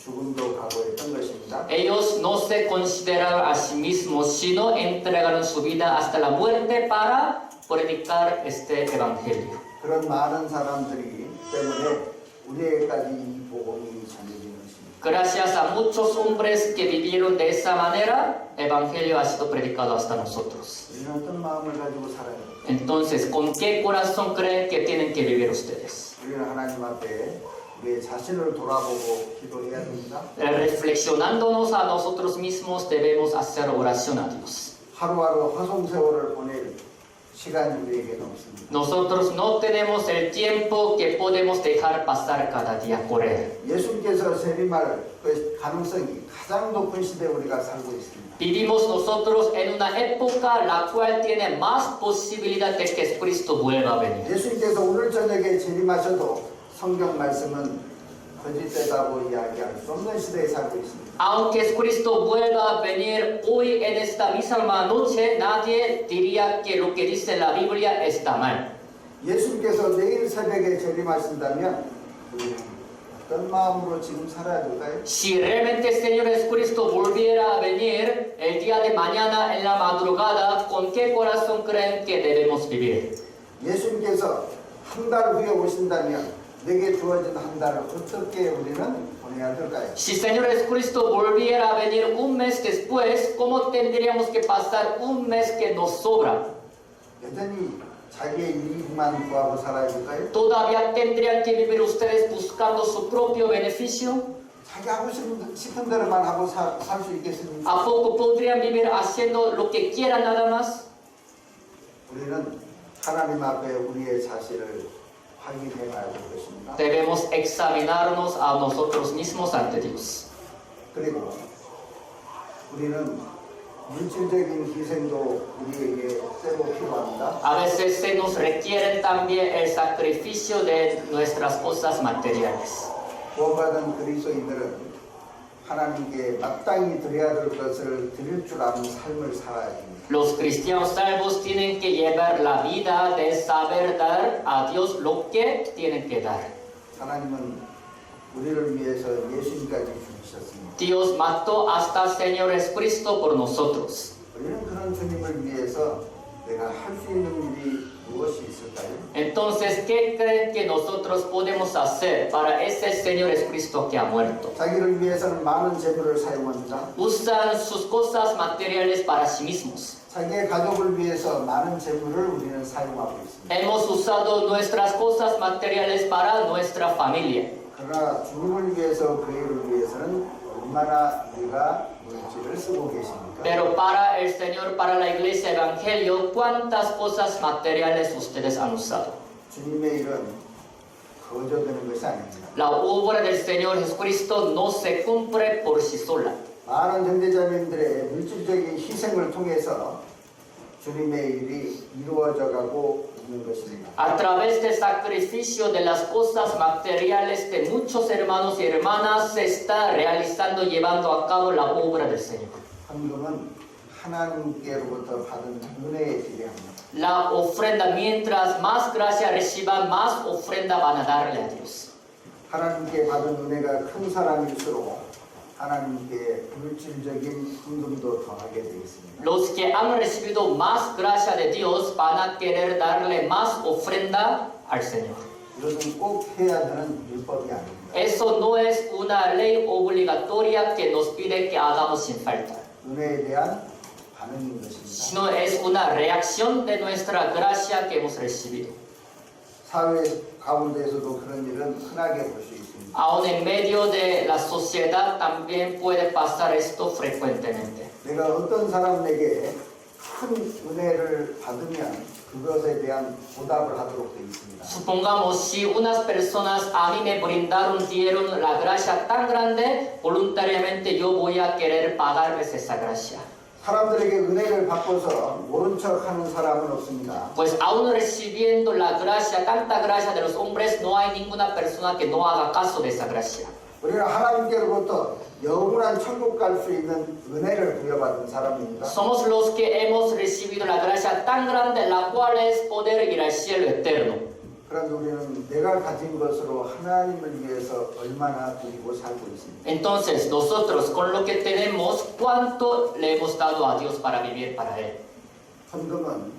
죽음도 각오했던 것입니다. Ellos no se consideraron a sí mismos, sino entregaron su vida hasta la muerte para predicar este evangelio. 그런 많은 사람들이 때문에 우리에게까지 이 복음이 전해지는 것입니다. Gracias a muchos hombres que vivieron de esa manera, el evangelio ha sido predicado hasta nosotros. 우리는 어떤 마음을 가지고 살아야 돼요? Entonces, ¿con qué corazón creen que tienen que vivir ustedes? 우리는 하나님 앞에 우리의 자신을 돌아보고 기도해야 됩니다. Reflexionándonos a nosotros mismos, debemos hacer oración a Dios. 하루하루 화송세월을 보낼 시간이 우리에게는 없습니다. Nosotros no tenemos el tiempo que podemos dejar pasar cada día correr. 예수님께서 재림할 그 가능성이 가장 높은 시대에 우리가 살고 있습니다. Vivimos nosotros en una época la cual tiene más posibilidad de que Cristo vuelva a venir. 예수님께서 오늘 저녁에 재림하셔도 성경 말씀은 거짓되다고 이야기할 수 없는 시대에 살고 있습니다. Aunque Cristo vuelva a venir hoy en esta misma noche, nadie diría que lo que dice la Biblia está mal. 예수님께서 내일 새벽에 재림하신다면 우리는 어떤 마음으로 지금 살아야 될까요? Si realmente el Señor Jesucristo volviera a venir el día de mañana en la madrugada, ¿con qué corazón creen que debemos vivir? 예수님께서 한 달 후에 오신다면 내게 주어진 한 달을 어떻게 우리는 보내야 될까요? Si el Señor Jesucristo volviera a venir un mes después, ¿cómo tendríamos que pasar un mes que nos sobra? 여전히 자기의 이익만 구하고 살아야 될까요? ¿Todavía tendrían que vivir ustedes buscando su propio beneficio? 자기 하고 싶은 대로만 하고 살 수 있겠습니까? ¿A poco podrían vivir haciendo lo que quieran nada más? 우리는 하나님 앞에 우리의 자신을 확인해 봐야 될 것입니다. Debemos examinarnos a nosotros mismos ante Dios. 그리고 우리는 물질적인 희생도 우리에게 때로 필요합니다. A veces se nos requiere también el sacrificio de nuestras cosas materiales. 구원받은 그리스도인들은 하나님께 마땅히 드려야 될 것을 드릴 줄 아는 삶을 살아야 됩니다. Los cristianos salvos tienen que llevar la vida de saber dar a Dios lo que tienen que dar. 하나님은 우리를 위해서 예수님까지 죽으셨습니다. Dios mató hasta el Señor Jesucristo por nosotros. 우리는 그런 주님을 위해서 내가 할 수 있는 일이 무엇이 있을까요? Entonces, ¿qué creen que nosotros podemos hacer para ese Señor Jesucristo que ha muerto? 자기를 위해서는 많은 재물을 사용합니다. Usan sus cosas materiales para sí mismos. 자기의 가족을 위해서 많은 재물을 우리는 사용하고 있습니다. Hemos usado nuestras cosas materiales para nuestra familia. 그러나 주님을 위해서 그 일을 위해서는 얼마나 우리가 물질을 쓰고 계십니까? Pero para el Señor, para la iglesia evangelio, ¿cuántas cosas materiales ustedes han usado? 주님의 일은 거저되는 것이 아닙니다. La obra del Señor Jesucristo no se cumple por sí sola. 많은 형제자매들의 물질적인 희생을 통해서 주님의 일이 이루어져 가고 있는 것입니다. A través del sacrificio de las cosas materiales de muchos hermanos y hermanas se está realizando, llevando a cabo la obra del Señor. 헌금은 하나님께로부터 받은 은혜에 비례합니다. La ofrenda, mientras más gracia reciban, más ofrenda van a darle a Dios. 하나님께 받은 은혜가 큰 사람일수록 하나님께 물질적인 헌금도 더하게 되겠습니다. Los que han recibido más gracia de Dios van a querer darle más ofrenda al Señor. 이것은 꼭 해야 되는 율법이 아닙니다. Eso no es una ley obligatoria que nos pide que hagamos sin falta, 은혜에 대한 반응인 것입니다. sino es una reacción de nuestra gracia que hemos recibido. 사회 가운데에서도 그런 일은 흔하게 볼 수 있습니다. Aún en medio de la sociedad también puede pasar esto frecuentemente. 내가 어떤 사람에게 큰 은혜를 받으면 그것에 대한 보답을 하도록 되어 있습니다. Supongamos si unas personas a mí me brindaron, dieron la gracia tan grande, voluntariamente yo voy a querer pagarles esa gracia. 사람들에게 은혜를 받고서 모른 척하는 사람은 없습니다. Pues aún recibiendo la gracia, tanta gracia de los hombres, no hay ninguna persona que no haga caso de esa gracia. 우리는 하나님께로부터 영원한 천국 갈 수 있는 은혜를 부여받은 사람입니다. Somos los que hemos recibido la gracia tan grande, la cual es poder ir al cielo eterno. 그런데 우리는 내가 가진 것으로 하나님을 위해서 얼마나 드리고 살고 있습니다. Entonces, nosotros con lo que tenemos, ¿cuánto le hemos dado a Dios para vivir para Él? 헌금은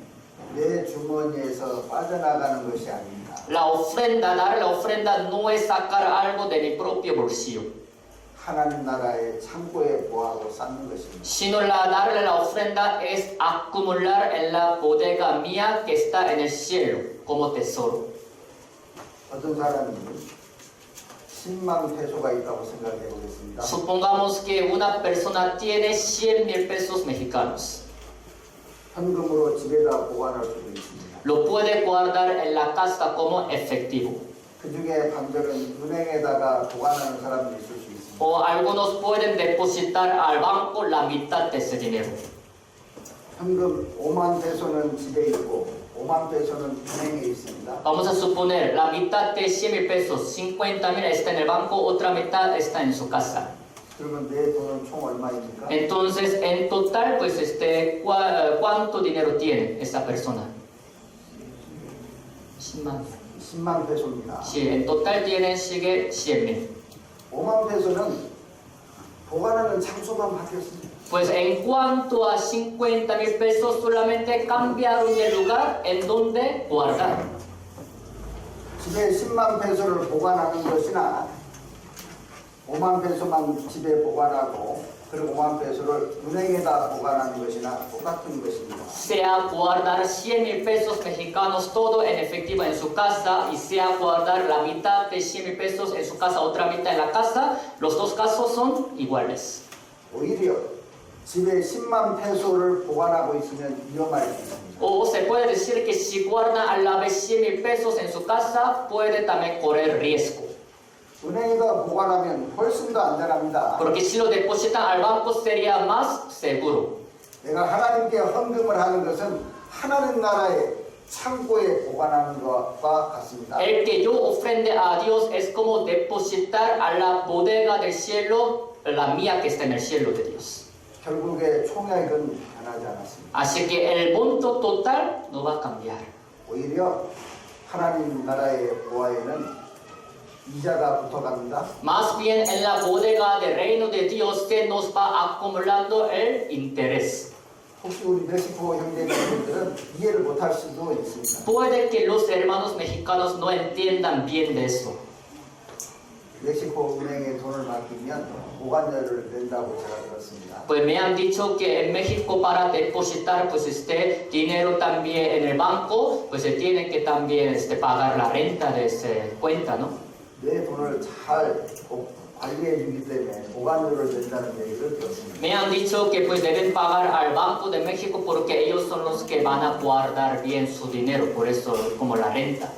내 주머니에서 빠져나가는 것이 아닙니다. La ofrenda, dar la ofrenda no es sacar algo de mi propio bolsillo, 하나님 나라의 창고에 보하고 쌓는 것입니다. sino darle la ofrenda es acumular en la bodega mía que está en el cielo como tesoro. 어떤 사람이 10만 페소가 있다고 생각해 보겠습니다. Supongamos que una persona tiene 100,000 pesos mexicanos. 현금으로 집에다 보관할 수도 있습니다. Lo puede guardar en la casa como efectivo. 그 중에 반절은 은행에다가 보관하는 사람도 있을 수 있습니다. O algunos pueden depositar al banco la mitad de ese dinero. 현금 5만 페소는 집에 있고 5만 페소는 은행에 있습니다. Vamos a suponer la mitad de 100,000 pesos, 50,000 está en el banco, otra mitad está en su casa. 그러면 내 돈은 총 얼마입니까? Entonces, en total, pues, ¿cuánto dinero tiene esa persona? 10,000. 10만 페소입니다. Sí, en total tienen sigue 100,000. 5만 페소는 보관하는 장소만 바뀌었습니다. Pues en cuanto a 50,000 pesos, solamente cambiaron de lugar en donde guardar. 집에 10만 페소를 보관하는 것이나 5만 페소만 집에 보관하고 그리고 5만 페소를 은행에다 보관하는 것이나 똑같은 것입니다. Sea guardar 100,000 pesos mexicanos todo en efectivo en su casa y sea guardar la mitad de 100,000 pesos en su casa, otra mitad en la casa, los dos casos son iguales. 오히려 집에 10만 페소를 보관하고 있으면 위험할 수 있습니다. O se puede decir que si guarda a la vez 100,000 pesos en su casa, puede también correr riesgo. 은행에다 보관하면 훨씬 더 안전합니다. Porque si lo depositan al banco sería más seguro. 내가 하나님께 헌금을 하는 것은 하나님 나라의 창고에 보관하는 것과 같습니다. El que yo ofrende a Dios es como depositar a la bodega del cielo la mía que está en el cielo de Dios. 결국에 총액은 변하지 않았습니다. Así que el monto total no va a cambiar. 오히려 하나님 나라의 보화에는 이자가 붙어갑니다. Más bien en la bodega del reino de Dios se nos va acumulando el interés. 혹시 우리 멕시코 형제님들은 이해를 못할 수도 있습니다. Puede que los hermanos mexicanos no entiendan bien de eso. 멕시코 은행에 돈을 맡기면 보관료를 낸다고 제가 들었습니다. Pues me han dicho que en México para depositar pues este dinero también en el banco, pues se tiene que también pagar la renta de esa cuenta, ¿no? 내 돈을 잘 관리해 주기 때문에 보관료를 낸다는 얘기를 들었습니다. Me han dicho que pues deben pagar al Banco de México porque ellos son los que van a guardar bien su dinero, por eso como la renta.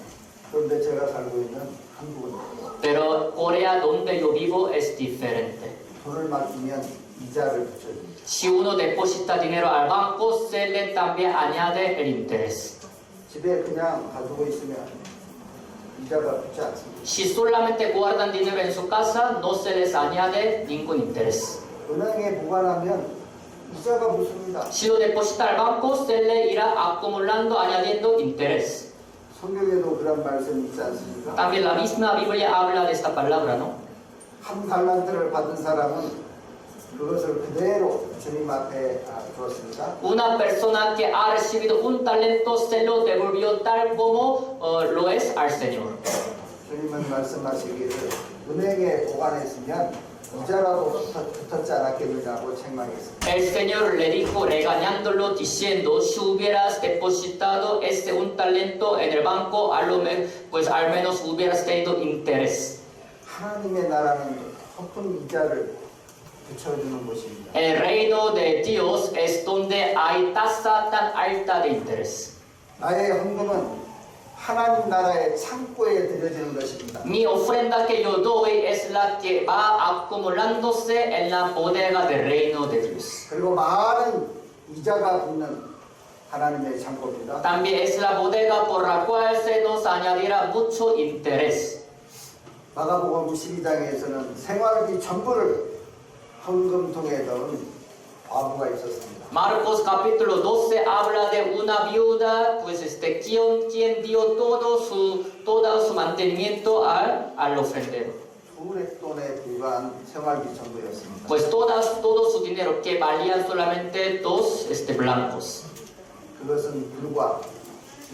그런데 제가 살고 있는 한국은 Pero Corea donde yo vivo es diferente. 돈을 맡기면 이자를 붙여줍니다. Si uno deposita dinero al banco, se le también añade el interés. 집에 그냥 가지고 있으면 이자가 붙지 않습니다. Si solamente guardan dinero en su casa, no se les añade ningún interés. 은행에 보관하면 이자가 붙습니다. Si lo deposita al banco, se le irá acumulando, añadiendo interés. 성경에도 그런 말씀이 있지 않습니까? También la misma Biblia habla de esta palabra, ¿no? 한 달란트를 받은 사람은 그것을 그대로 주님 앞에 두었습니다. Una persona que ha recibido un talento se lo devolvió tal como lo es al Señor. 주님은 말씀하시기를 은행에 보관했으면 이자라도 붙었지 않았겠느냐고 책망했습니다. El Señor le dijo regañándolo diciendo si hubieras depositado un talento en el banco pues al menos hubieras tenido interés. 하나님의 나라는 높은 이자를 붙여주는 곳입니다. El reino de Dios es donde hay tasa tan alta de interés. 나의 헌금은 하나님 나라의 창고에 들여지는 것입니다. Mi ofrenda que yo doy es la que va acumulándose en la bodega del reino de Dios. 그리고 많은 이자가 붙는 하나님의 창고입니다. También es la bodega por la cual se nos añadirá mucho interés. 마가복음 12장에서는 생활비 전부를 헌금통에 넣은 과부가 있었습니다. Marcos capítulo 12 habla de una viuda, pues quien dio todo su mantenimiento al ofrendero. $200에 불과한 생활비 전부였습니다. Pues todo su dinero que valían solamente dos blancos. 그것은 불과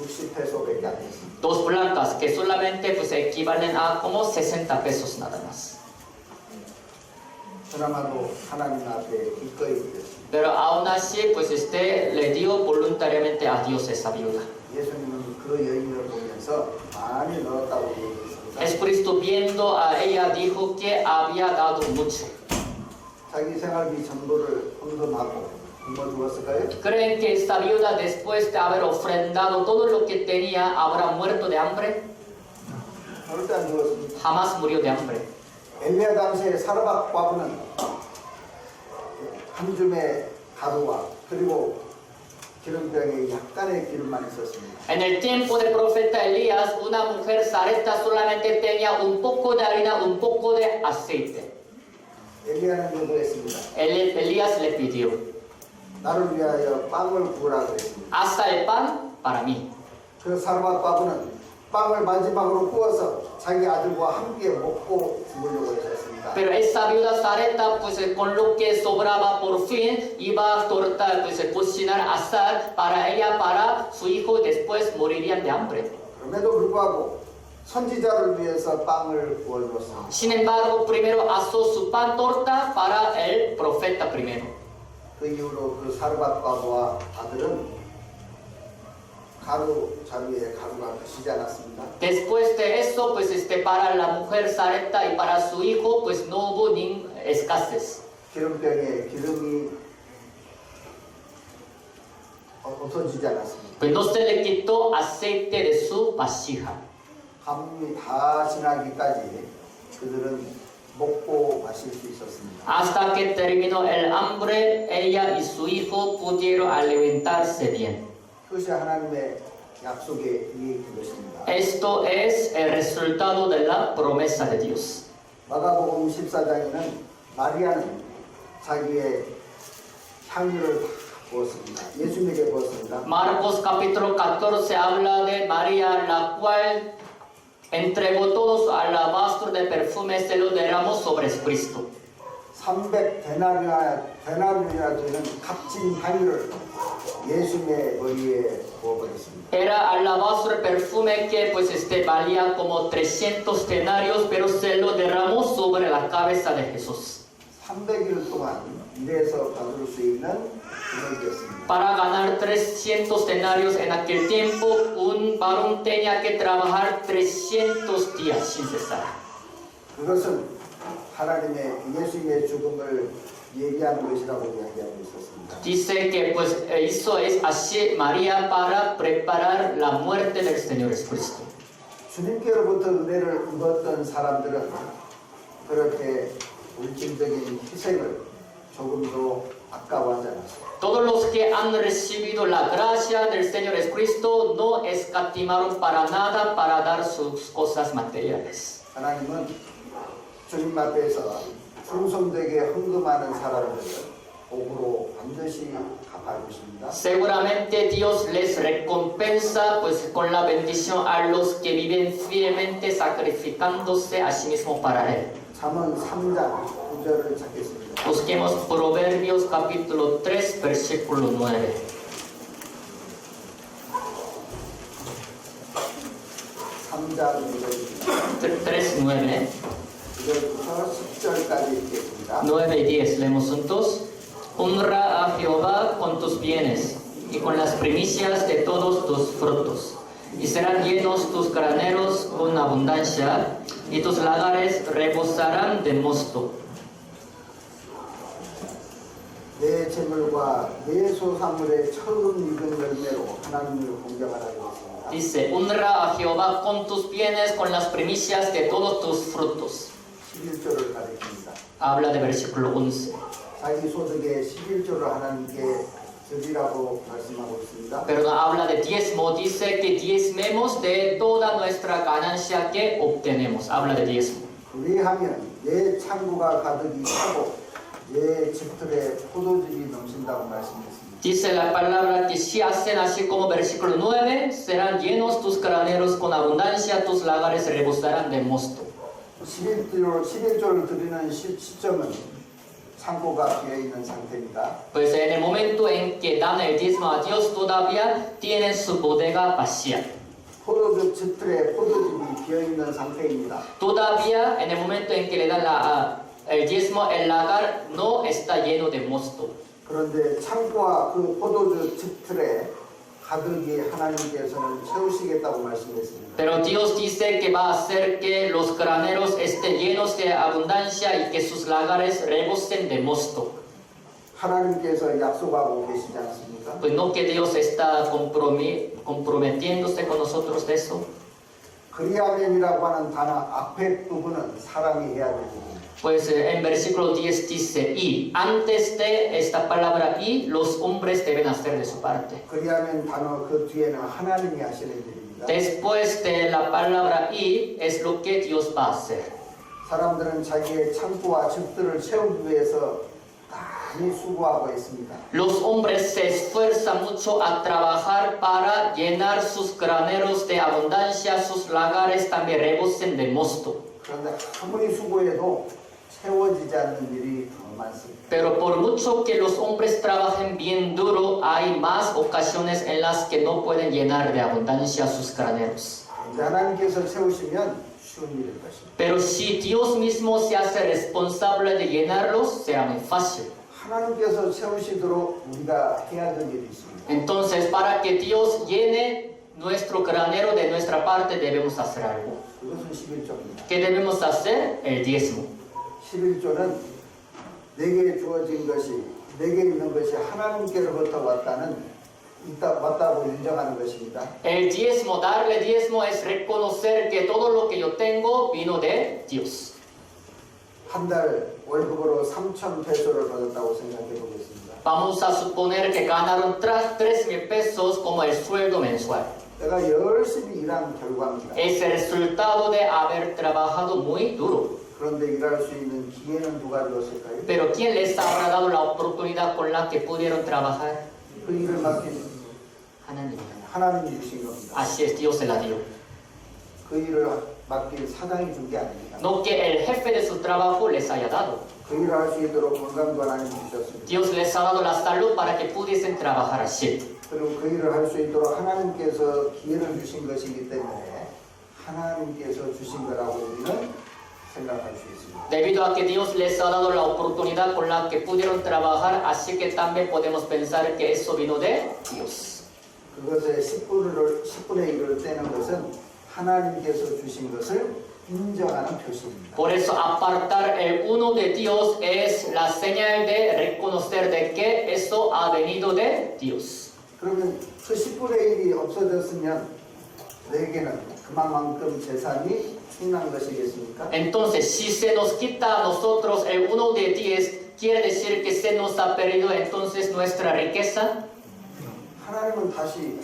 60페소밖에 안 됐습니다. Dos blancas que solamente pues equivalen a como 60 pesos nada más. 그나마도 하나님 앞에 기꺼이 드렸습니다. Pero aún así pues le dio voluntariamente a Dios esa viuda. 예수님은 그 여인을 보면서 많이 넣었다고 얘기했습니다. Jesucristo viendo a ella dijo que había dado mucho. 자기 생활비 전부를 헌금하고 굶어 죽었을까요? ¿Creen que esta viuda después de haber ofrendado todo lo que tenía habrá muerto de hambre? 절대 안 죽었습니다. Jamás murió de hambre. 엘리야 당시에 사르밧 과부는 한 줌의 가루와 그리고 기름병에 약간의 기름만 있었습니다. En el tiempo del profeta Elías, una mujer sarepta solamente tenía un poco de harina, un poco de aceite. 엘리야는 요구했습니다. Elías le pidió, 나를 위하여 빵을 구우라 그랬습니다. hasta el pan para mí. 그 사르밧 과부는 빵을 마지막으로 구워서 자기 아들과 함께 먹고 죽으려고 했었습니다. 않았습니다. Pero esa viuda Sareta, pues con lo que sobraba por fin, iba a cocinar asar para ella, para su hijo, y después morirían de hambre. 그럼에도 불구하고 선지자를 위해서 빵을 구워줬습니다. Sin embargo, primero asó su pan torta para el profeta primero. 그 이후로 그 사르밧바보와 아들은 가루 자루에 가루가 드시지 않았습니다. Después de eso, pues para la mujer Sareta y para su hijo, pues no hubo ni escasez. 기름병에 기름이 없어지지 않았습니다. Pues no se le quitó aceite de su vasija. 가뭄이 다 지나기까지 그들은 먹고 마실 수 있었습니다. Hasta que terminó el hambre, ella y su hijo pudieron alimentarse bien. 그것이 하나님의 약속의 이익인 것입니다. Esto es el resultado de la promesa de Dios. 마가복음 14장에는 마리아는 자기의 향유를 부었습니다. 예수님에게 부었습니다. Marcos capítulo 14 habla de María, la cual entregó todo su alabastro de perfume, se lo derramó sobre Cristo. 300데나리온이나 되는 값진 향유를 예수님의 머리에 부어버렸습니다. Era alabastro de perfume que pues valía como 300 denarios, pero se lo derramó sobre la cabeza de Jesús. 300일 동안 일해서 받을 수 있는 금액이었습니다. Para ganar 300 denarios en aquel tiempo, un varón tenía que trabajar 300 días sin cesar. 그것은 하나님의 예수님의 죽음을 얘기하는 것이라고 이야기하고 있었습니다. Dice que pues eso es así María para preparar la muerte del Señor Jesucristo. 주님께로부터 은혜를 입었던 사람들은 그렇게 물질적인 희생을 조금도 아까워하지 않았습니다. Todos los que han recibido la gracia del Señor Jesucristo no escatimaron para nada para dar sus cosas materiales. 하나님은 주님 앞에서 충성되게 헌금하는 사람들을 복으로 반드시 갚아 주십니다. Seguramente Dios les recompensa pues con la bendición a los que viven fielmente sacrificándose a sí mismo para Él. 잠언 3장 9절을 찾겠습니다. Busquemos Proverbios capítulo 3 versículo 9. 3장 9절입니다. 3, 9. 9절부터 10절까지 읽겠습니다. 9 y 10, leemos juntos. Honra a Jehová con tus bienes y con las primicias de todos tus frutos. Y serán llenos tus graneros con abundancia y tus lagares rebosarán de mosto. 내 재물과 내 소산물의 처음 익은 열매로 하나님을 공경하라고 했습니다. Dice, honra a Jehová con tus bienes, con las primicias de todos tus frutos. 11절을 가리킵니다. Habla de versículo 11. 자기 소득의 11조를 하나님께 드리라고 말씀하고 있습니다. Pero no habla de diezmo, dice que diezmemos de toda nuestra ganancia que obtenemos. Habla de diezmo. 그리하면 내 창고가 가득히 차고 내 집들의 포도즙이 넘친다고 말씀했습니다. Dice la palabra que si hacen así como versículo 9, serán llenos tus graneros con abundancia, tus lagares rebosarán de mosto. 11조를 드리는 시점은 창고가 비어있는 상태입니다. Pues en el momento en que dan el diezmo a Dios, todavía tienen su bodega vacía. 포도즙 집들의 포도즙이 비어있는 상태입니다. Todavía en el momento en que le dan el diezmo, el lagar no está lleno de mosto. 그런데 창고와 그 포도즙 집틀에 가득이 하나님께서는 채우시겠다고 말씀했습니다. Pero Dios dice que va a hacer que los graneros estén llenos de abundancia y que sus lagares rebosen de mosto. 하나님께서 약속하고 계시지 않습니까? Pues no que Dios está comprometiéndose con nosotros de eso. 그리하면이라고 하는 단어 앞에 부분은 사람이 해야 되고 Pues en versículo 10 dice, y antes de esta palabra y, los hombres deben hacer de su parte. 그리하면 단어 그 뒤에는 하나님이 하시는 일입니다. Después de la palabra y, es lo que Dios va a hacer. 사람들은 자기의 창고와 집들을 채우기 위해서 많이 수고하고 있습니다. Los hombres se esfuerzan mucho a trabajar para llenar sus graneros de abundancia, sus lagares también rebosen de mosto. 그런데 아무리 수고해도 채워지지 않는 일이 더 많습니다. Pero por mucho que los hombres trabajen bien duro, hay más ocasiones en las que no pueden llenar de abundancia sus graneros. 이제 하나님께서 채우시면 쉬운 일일 것입니다. Pero si Dios mismo se hace responsable de llenarlos, será muy fácil. 하나님께서 채우시도록 우리가 해야 될 일이 있습니다. Entonces, para que Dios llene nuestro granero de nuestra parte, debemos hacer algo. 그것은 11조입니다. ¿Qué debemos hacer? El diezmo. 11조는 내게 주어진 것이, 내게 있는 것이 하나님께로부터 왔다고 인정하는 것입니다. El diezmo, darle diezmo es reconocer que todo lo que yo tengo vino de Dios. 한 달 월급으로 3,000페소를 받았다고 생각해 보겠습니다. Vamos a suponer que ganaron 3,000 pesos como el sueldo mensual. 내가 열심히 일한 결과입니다. Es el resultado de haber trabajado muy duro. 그런데 일할 수 있는 기회는 누가 주었을까요? Pero ¿quién les habrá dado la oportunidad con la que pudieron trabajar? 그 일을 맡긴 하나님이 주신 겁니다. Así es, Dios se la dio. 그 일을 맡긴 사장이 준 게 아닙니다. No que el jefe de su trabajo les haya dado. 그 일을 할 수 있도록 건강도 하나님이 주셨습니다. Dios les ha dado la salud para que pudiesen trabajar así. 그리고 그 일을 할 수 있도록 하나님께서 기회를 주신 것이기 때문에 하나님께서 주신 거라고 우리는 생각할 수 있습니다. Debido a que Dios les ha dado la oportunidad con la que pudieron trabajar, así que también podemos pensar que eso vino de Dios. 그것의 10분의 1을 떼는 것은 하나님께서 주신 것을 인정하는 표시입니다. Por eso apartar el uno de Dios es la señal de reconocer de que eso ha venido de Dios. 그러면 그 10분의 1이 없어졌으면 내게는 그만큼 재산이 충난 것이겠습니까? Entonces, si se nos quita a nosotros el 1 de 10, quiere decir que se nos ha perdido entonces nuestra riqueza. 하나님은 다시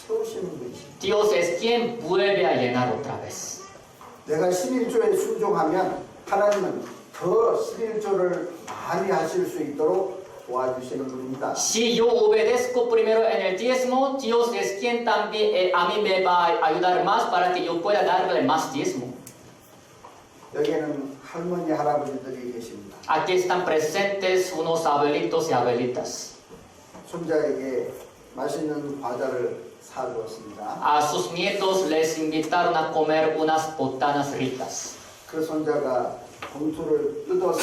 채우시는 분이십니다. Dios es quien vuelve a llenar otra vez. 내가 11조에 순종하면 하나님은 더 11조를 많이 하실 수 있도록 도와주시는 분입니다. Si yo obedezco primero en el diezmo, Dios es quien también a mí me va a ayudar más para que yo pueda darle más diezmo. 여기에는 할머니 할아버지들이 계십니다. Aquí están presentes unos abuelitos y abuelitas. 손자에게 맛있는 과자를 사주었습니다. A sus nietos les invitaron a comer unas botanas ricas. 그 손자가 봉투를 뜯어서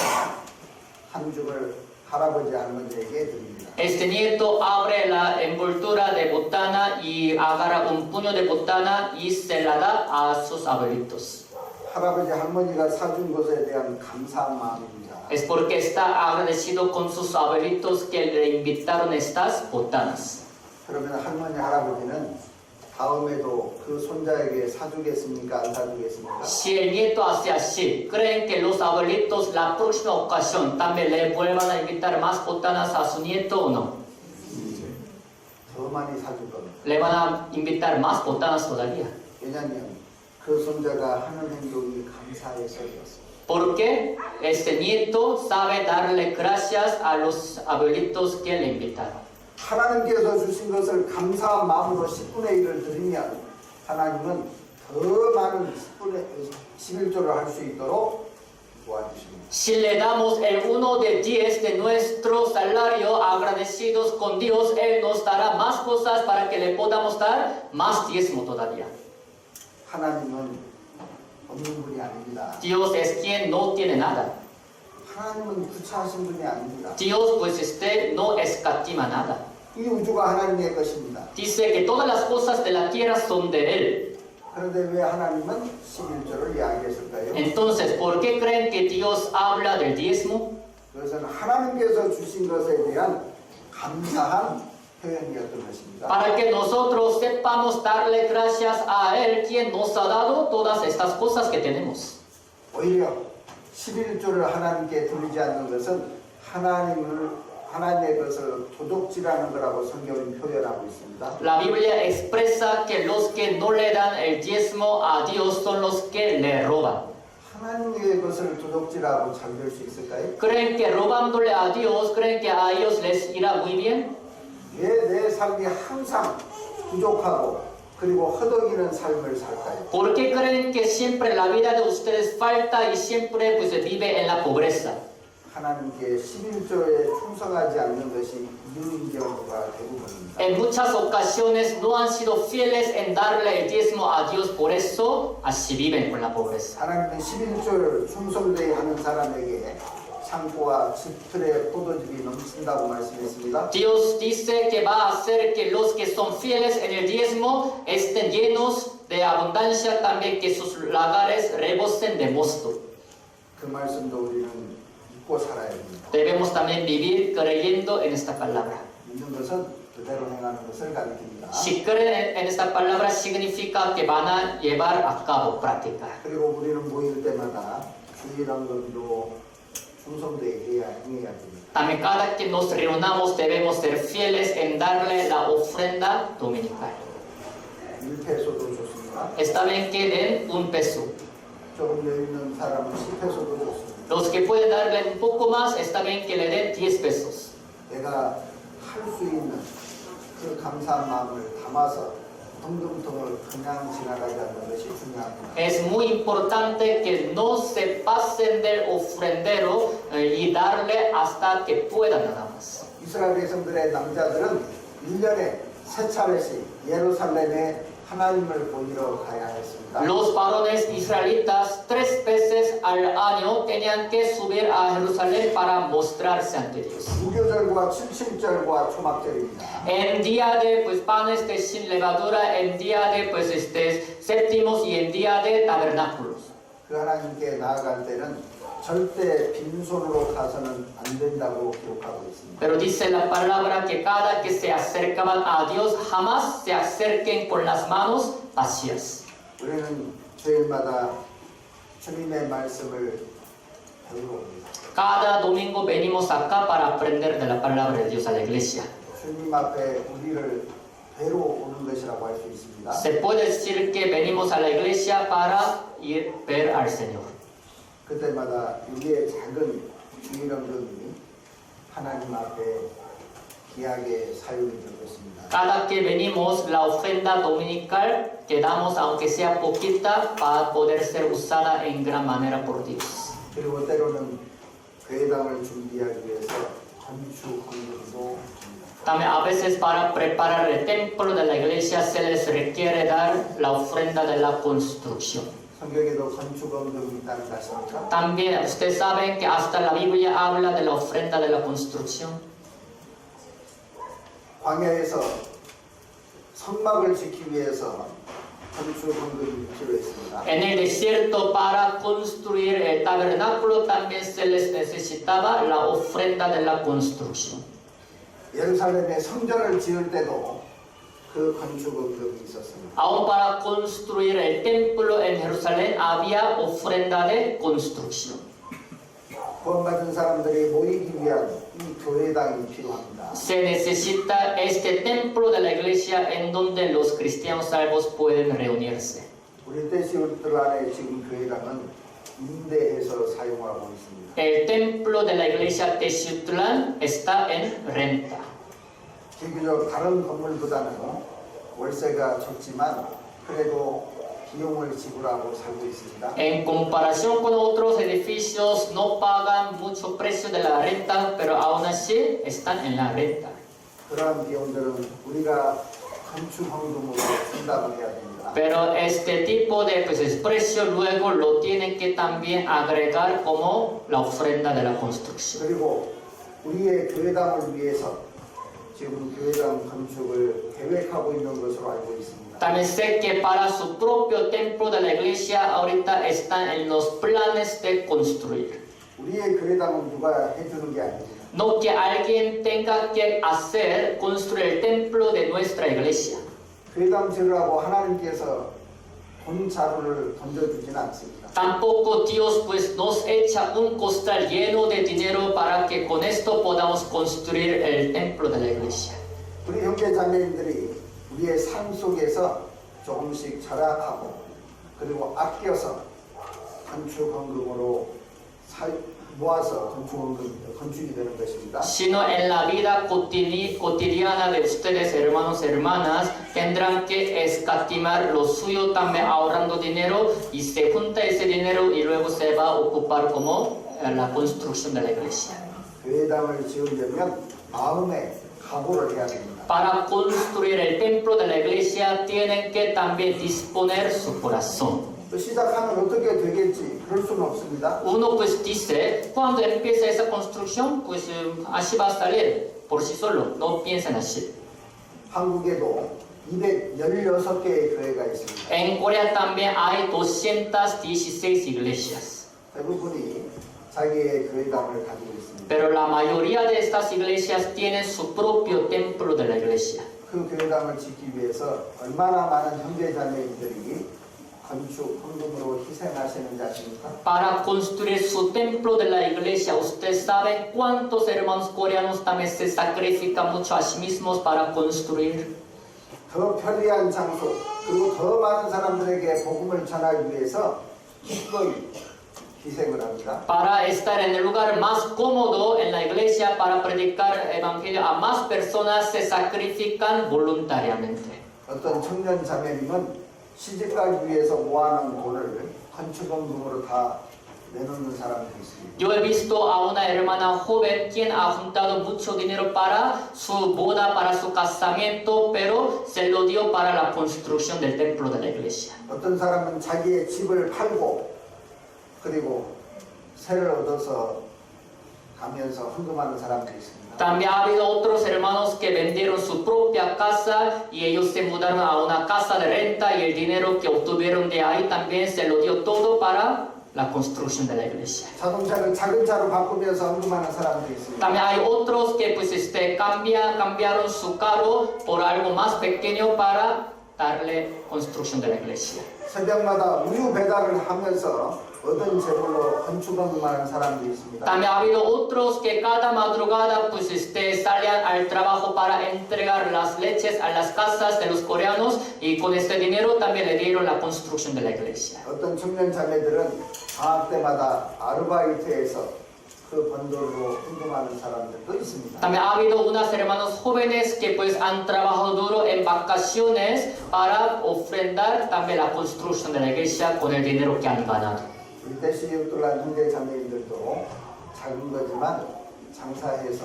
한 줌을 할아버지 할머니에게 드립니다. Este nieto abre la envoltura de botana y agarra un puño de botana y se la da a sus abuelitos. 할아버지 할머니가 사준 것에 대한 감사한 마음입니다. Es porque está agradecido con sus abuelitos que le invitaron estas botanas. 그러면 할머니 할아버지는 다음에도 그 손자에게 사주겠습니까? 안 사주겠습니까? Si el nieto hace así, ¿creen que los abuelitos la próxima ocasión también le vuelvan a invitar más botanas a su nieto o no? 더 많이 사줄 겁니다. Le van a invitar más botanas todavía. 왜냐하면 그 손자가 하는 행동이 감사해서였습니다. Porque este nieto sabe darle gracias a los abuelitos que le invitaron. 하나님께서 주신 것을 감사한 마음으로 10분의 1을 드리면 하나님은 더 많은 11조를 할 수 있도록 도와주십니다. Si le damos el 1 de 10 de nuestro salario agradecidos con Dios, Él nos dará más cosas para que le podamos dar más diezmo todavía. 하나님은 없는 분이 아닙니다. Dios es quien no tiene nada. 하나님은 구차하신 분이 아닙니다. Dios pues no escatima nada. 이 우주가 하나님의 것입니다. Dice que todas las cosas de la tierra son de Él. 그런데 왜 하나님은 11조를 이야기했을까요? Entonces, ¿por qué creen que Dios habla del diezmo? 그것은 하나님께서 주신 것에 대한 감사한 표현이었던 것입니다. Para que nosotros sepamos darle gracias a Él, quien nos ha dado todas estas cosas que tenemos. 오히려 11조를 하나님께 드리지 않는 것은 하나님의 것을 도둑질하는 거라고 성경은 표현하고 있습니다. La Biblia expresa que los que no le dan el diezmo a Dios son los que le roban. 하나님의 것을 도둑질하고 잘 될 수 있을까요? ¿Creen que robándole a Dios, creen que a ellos les irá muy bien? 왜 내 삶이 항상 부족하고 그리고 허덕이는 삶을 살까요? ¿Por qué creen que siempre la vida de ustedes falta y siempre pues vive en la pobreza? 하나님께 11조에 충성하지 않는 것이 이유인 경우가 대부분입니다. En muchas ocasiones no han sido fieles en darle el diezmo a Dios, por eso así viven con la pobreza. 하나님은 11조를 충성되게 하는 사람에게 창고와 지풀에 포도즙이 넘친다고 말씀했습니다. Dios dice que va a hacer que los que son fieles en el diezmo estén llenos de abundancia, también que sus lagares rebosen de mosto. 그 말씀도 우리는 믿고 살아야 됩니다. Debemos también vivir creyendo en esta palabra. 믿는 것은 그대로 행하는 것을 가리킵니다. Si creen en esta palabra significa que van a llevar a cabo, practicar. 그리고 우리는 모일 때마다 주일왕금도 충성되게 행해야 됩니다. También cada que nos reunamos debemos ser fieles en darle la ofrenda dominical. 1페소도 좋습니다. Está bien que den $1. 조금 여유 있는 사람은 10페소도 좋습니다. Los que pueden darle un poco más, está bien que le den $10. 내가 할 수 있는 그 감사한 마음을 담아서 덩금덩을 그냥 지나가지 않는 것이 중요합니다. Es muy importante que no se pasen del ofrendero y darle hasta que puedan nada más. 이스라엘 백성들의 남자들은 1년에 세 차례씩 예루살렘에 하나님을 보이러 가야 했습니다. Los varones israelitas 3 veces al año tenían que subir a Jerusalén para mostrarse ante Dios. 무교절과 칠칠절과 초막절입니다. En día de pues panes de sin levadura, en día de pues séptimos y en día de tabernáculos. 그 하나님께 나아갈 때는 절대 빈손으로 가서는 안 된다고 기록하고 있습니다. Pero dice la palabra que cada que se acercaban a Dios jamás se acerquen con las manos vacías. 우리는 주일마다 주님의 말씀을 배우러 옵니다. Cada domingo venimos acá para aprender de la palabra de Dios a la iglesia. 주님 앞에 우리를 뵈러 오는 것이라고 할 수 있습니다. Se puede decir que venimos a la iglesia para ir ver al Señor. 그때마다 우리의 작은 주일언금이 하나님 앞에 귀하게 사용이 되고 있습니다. Cada que venimos, la ofrenda dominical que damos, aunque sea poquita, va a poder ser usada en gran manera por Dios. 그리고 때로는 교회당을 준비하기 위해서 건축 헌금도 줍니다. También a veces para preparar el templo de la iglesia se les requiere dar la ofrenda de la construcción. 성경에도 건축 헌금이 있다는 거 아십니까? También ustedes saben que hasta la Biblia habla de la ofrenda de la construcción. 광야에서 성막을 지키기 위해서 건축 헌금이 필요했습니다. En el desierto para construir el tabernáculo también se les necesitaba la ofrenda de la construcción. 예루살렘에 성전을 지을 때도 그 건축 헌금이 있었습니다. Aún para construir el templo en Jerusalén había ofrenda de construcción. 구원받은 사람들이 모이기 위한 이 교회당이 필요합니다. Se necesita este templo de la iglesia en donde los cristianos salvos pueden reunirse. 우리 대시우들 안에 지금 교회당은 임대해서 사용하고 있습니다. El templo de la iglesia Teciutlán está en renta. 비교적 다른 건물보다는 월세가 적지만 그래도 비용을 지불하고 살고 있습니다. En comparación con otros edificios no pagan mucho precio de la renta, pero aún así están en la renta. 그러한 비용들은 우리가 건축 헌금으로 충당을 해야 됩니다. Pero este tipo de pues, precio luego lo tienen que también agregar como la ofrenda de la construcción. 그리고 우리의 교회당을 위해서 지금 교회당 건축을 계획하고 있는 것으로 알고 있습니다. También sé que para su propio templo de la iglesia ahorita están en los planes de construir. 우리의 교회당은 누가 해주는 게 아닙니다. No que alguien tenga que hacer construir el templo de nuestra iglesia. 교회당 지으라고 하나님께서 돈 자루를 던져주지는 않습니다. Tampoco Dios pues nos echa un costal lleno de dinero para que con esto podamos construir el templo de la iglesia. 우리 형제 자매님들이 우리의 삶 속에서 조금씩 절약하고 그리고 아껴서 건축 헌금으로 모아서 건축이 되는 것입니다. sino en la vida cotidiana de ustedes, hermanos y hermanas, tendrán que escatimar lo suyo también ahorrando dinero y se junta ese dinero y luego se va a ocupar como la construcción de la iglesia. 교회당을 지으려면 마음에 각오를 해야 됩니다. Para construir el templo de la iglesia tienen que también disponer su corazón. 또 시작하면 어떻게 되겠지? 그럴 수는 없습니다. Uno pues dice, cuando empieza esa construcción, pues así va a salir por sí solo, no piensen así. 한국에도 216개의 교회가 있습니다. En Corea también hay 216 iglesias, 대부분이 자기의 교회당을 가지고 있습니다. pero la mayoría de estas iglesias tienen su propio templo de la iglesia. 그 교회당을 짓기 위해서 얼마나 많은 형제자매들이 건축 헌금으로 희생하시는지 아십니까? Para construir su templo de la iglesia, usted sabe cuántos hermanos coreanos también se sacrifican mucho a sí mismos para construir. 더 편리한 장소 그리고 더 많은 사람들에게 복음을 전하기 위해서 기꺼이 희생을 합니다. Para estar en el lugar más cómodo en la iglesia, para predicar evangelio a más personas, se sacrifican voluntariamente. 어떤 청년 자매님은 시집가기 위해서 모아놓은 돈을 건축헌금으로 다 내놓는 사람들이 있습니다. Yo he visto a una hermana joven quien ha juntado mucho dinero para su boda, para su casamiento, pero se lo dio para la construcción del templo de la iglesia. 어떤 사람은 자기의 집을 팔고 그리고 세를 얻어서 가면서 헌금하는 사람들이 있습니다. También ha habido otros hermanos que vendieron su propia casa y ellos se mudaron a una casa de renta y el dinero que obtuvieron de ahí también se lo dio todo para la construcción de la iglesia. 자동차를 작은 차로 바꾸면서 헌금하는 사람들이 있습니다. También hay otros que pues cambiaron su carro por algo más pequeño para darle construcción de la iglesia. 새벽마다 우유 배달을 하면서 얻은 재물로 건축헌금하는 사람들이 있습니다. También ha habido otros que cada madrugada pues salían al trabajo para entregar las leches a las casas de los coreanos y con este dinero también le dieron la construcción de la iglesia. 어떤 청년 자매들은 방학 때마다 아르바이트해서 그 번 돈으로 헌금하는 사람들도 있습니다. También ha habido unos hermanos jóvenes que pues han trabajado duro en vacaciones para ofrendar también la construcción de la iglesia con el dinero que han ganado. 우리 대시육돌란 형제 자매님들도 작은 거지만 장사해서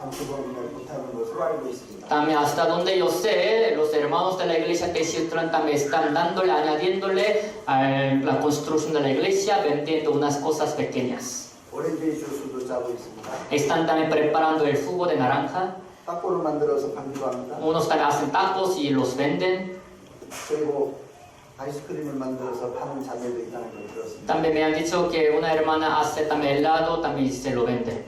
건축헌금을 못하는 것으로 알고 있습니다. También hasta donde yo sé, los hermanos de la iglesia Teshitran también están dándole, añadiéndole a la construcción de la iglesia, vendiendo unas cosas pequeñas. 오렌지 주스도 짜고 있습니다. Están también preparando el jugo de naranja. 탁구를 만들어서 팔기도 합니다. Unos también hacen tacos y los venden. 그리고 아이스크림을 만들어서 파는 자매도 있다는 걸 들었습니다. También me han dicho que una hermana hace también helado, también se lo vende.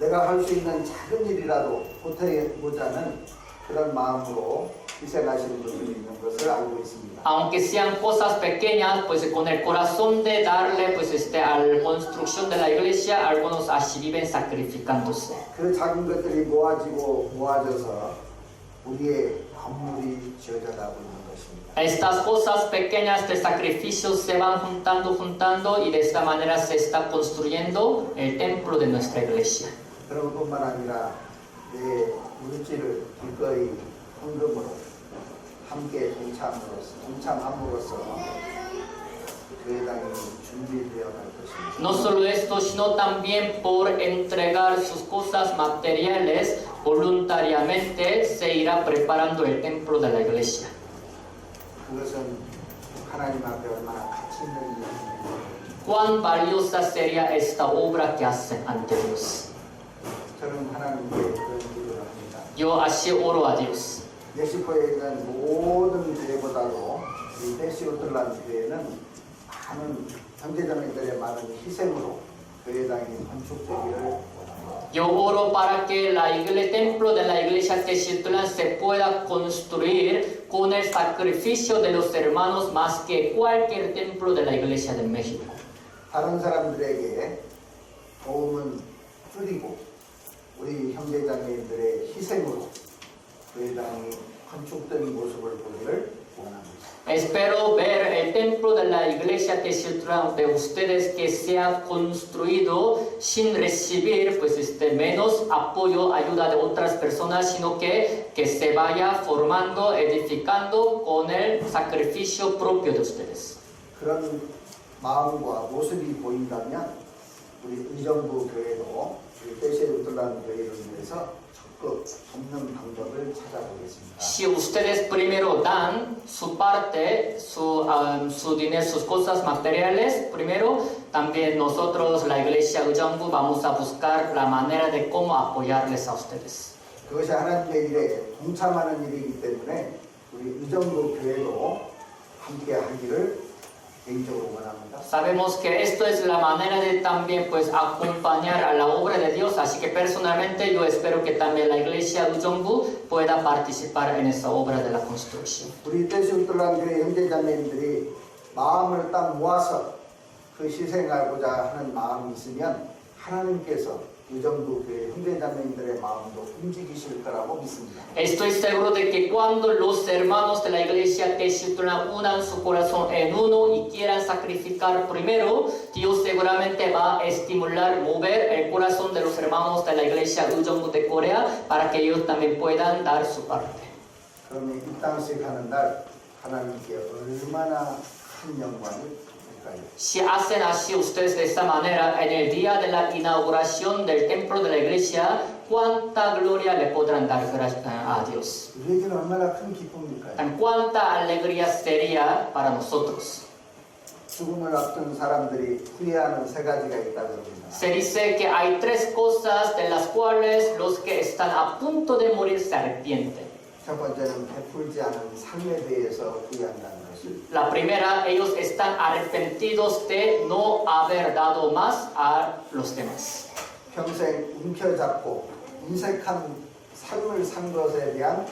내가 할 수 있는 작은 일이라도 보태보자는 그런 마음으로 희생하시는 분들이 있는 것을 알고 있습니다. Aunque sean cosas pequeñas, pues con el corazón de darle pues a la construcción de la iglesia, algunos así viven sacrificándose. 그 작은 것들이 모아져서 우리의 건물이 지어져 가고 있는 것입니다. Estas cosas pequeñas de sacrificios se van juntando y de esta manera se está construyendo el templo de nuestra iglesia. 그런 것뿐만 아니라 내 물질을 기꺼이 헌금으로 함께 동참함으로써 교회당이 준비되어 갈 것입니다. No solo esto, sino también por entregar sus cosas materiales voluntariamente se irá preparando el templo de la iglesia. 그것은 하나님 앞에 얼마나 가치 있는 일입니다. Cuán valiosa sería esta obra que hacen ante Dios. 저는 하나님께 그런 기도를 합니다. Yo así oro a Dios. 멕시코에 있는 모든 교회보다도 이 대시오틀란 교회는 많은 형제자매들의 많은 희생으로 교회당이 건축되기를 원합니다. Yo oro para que el templo de la iglesia Teshitlan se pueda construir con el sacrificio de los hermanos más que cualquier templo de la iglesia de México. 다른 사람들에게 도움은 줄이고 우리 형제자매들의 희생으로 교회당이 건축된 모습을 보기를 원합니다. Espero ver el templo de la iglesia Teshiltran de ustedes que sea construido sin recibir pues menos apoyo, ayuda de otras personas, sino que se vaya formando, edificando con el sacrificio propio de ustedes. 그런 마음과 모습이 보인다면 우리 의정부 교회도 우리 떼시우틀란 교회를 위해서 적극 돕는 방법을 찾아보겠습니다. Si ustedes primero dan su parte, su dinero, sus cosas materiales, primero, también nosotros, la iglesia Ujangbu, vamos a buscar la manera de cómo apoyarles a ustedes. 그것이 하나님의 일에 동참하는 일이기 때문에 우리 의정부 교회도 함께 하기를 개인적으로 원합니다. Sabemos que esto es la manera de también pues acompañar a la obra de Dios, así que personalmente yo espero que también la iglesia Ujangbu pueda participar en esa obra de la construcción. 우리 떼시우틀란 교회 형제자매님들이 마음을 딱 모아서 그 희생하고자 하는 마음이 있으면 하나님께서 의정부 교회 형제자매님들의 마음도 움직이실 거라고 믿습니다. Estoy seguro de que cuando los hermanos de la iglesia Teshiltran unan su corazón en uno y quieran sacrificar primero, Dios seguramente va a estimular, mover el corazón de los hermanos de la iglesia Ujangbu de Corea para que ellos también puedan dar su parte. 그러면 입당식 하는 날 하나님께 얼마나 큰 영광이 될까요? Si hacen así ustedes de esta manera en el día de la inauguración del templo de la iglesia, ¿cuánta gloria le podrán dar a Dios? 우리에게는 얼마나 큰 기쁨일까요? ¿Cuánta alegría sería para nosotros? 죽음을 앞둔 사람들이 후회하는 세 가지가 있다고 합니다. Se dice que hay tres cosas de las cuales los que están a punto de morir se arrepienten. 첫 번째는 베풀지 않은 삶에 대해서 후회한다는 것이. La primera, ellos están arrepentidos de no haber dado más a los demás. 평생 움켜잡고 인색한 삶을 산 것에 대한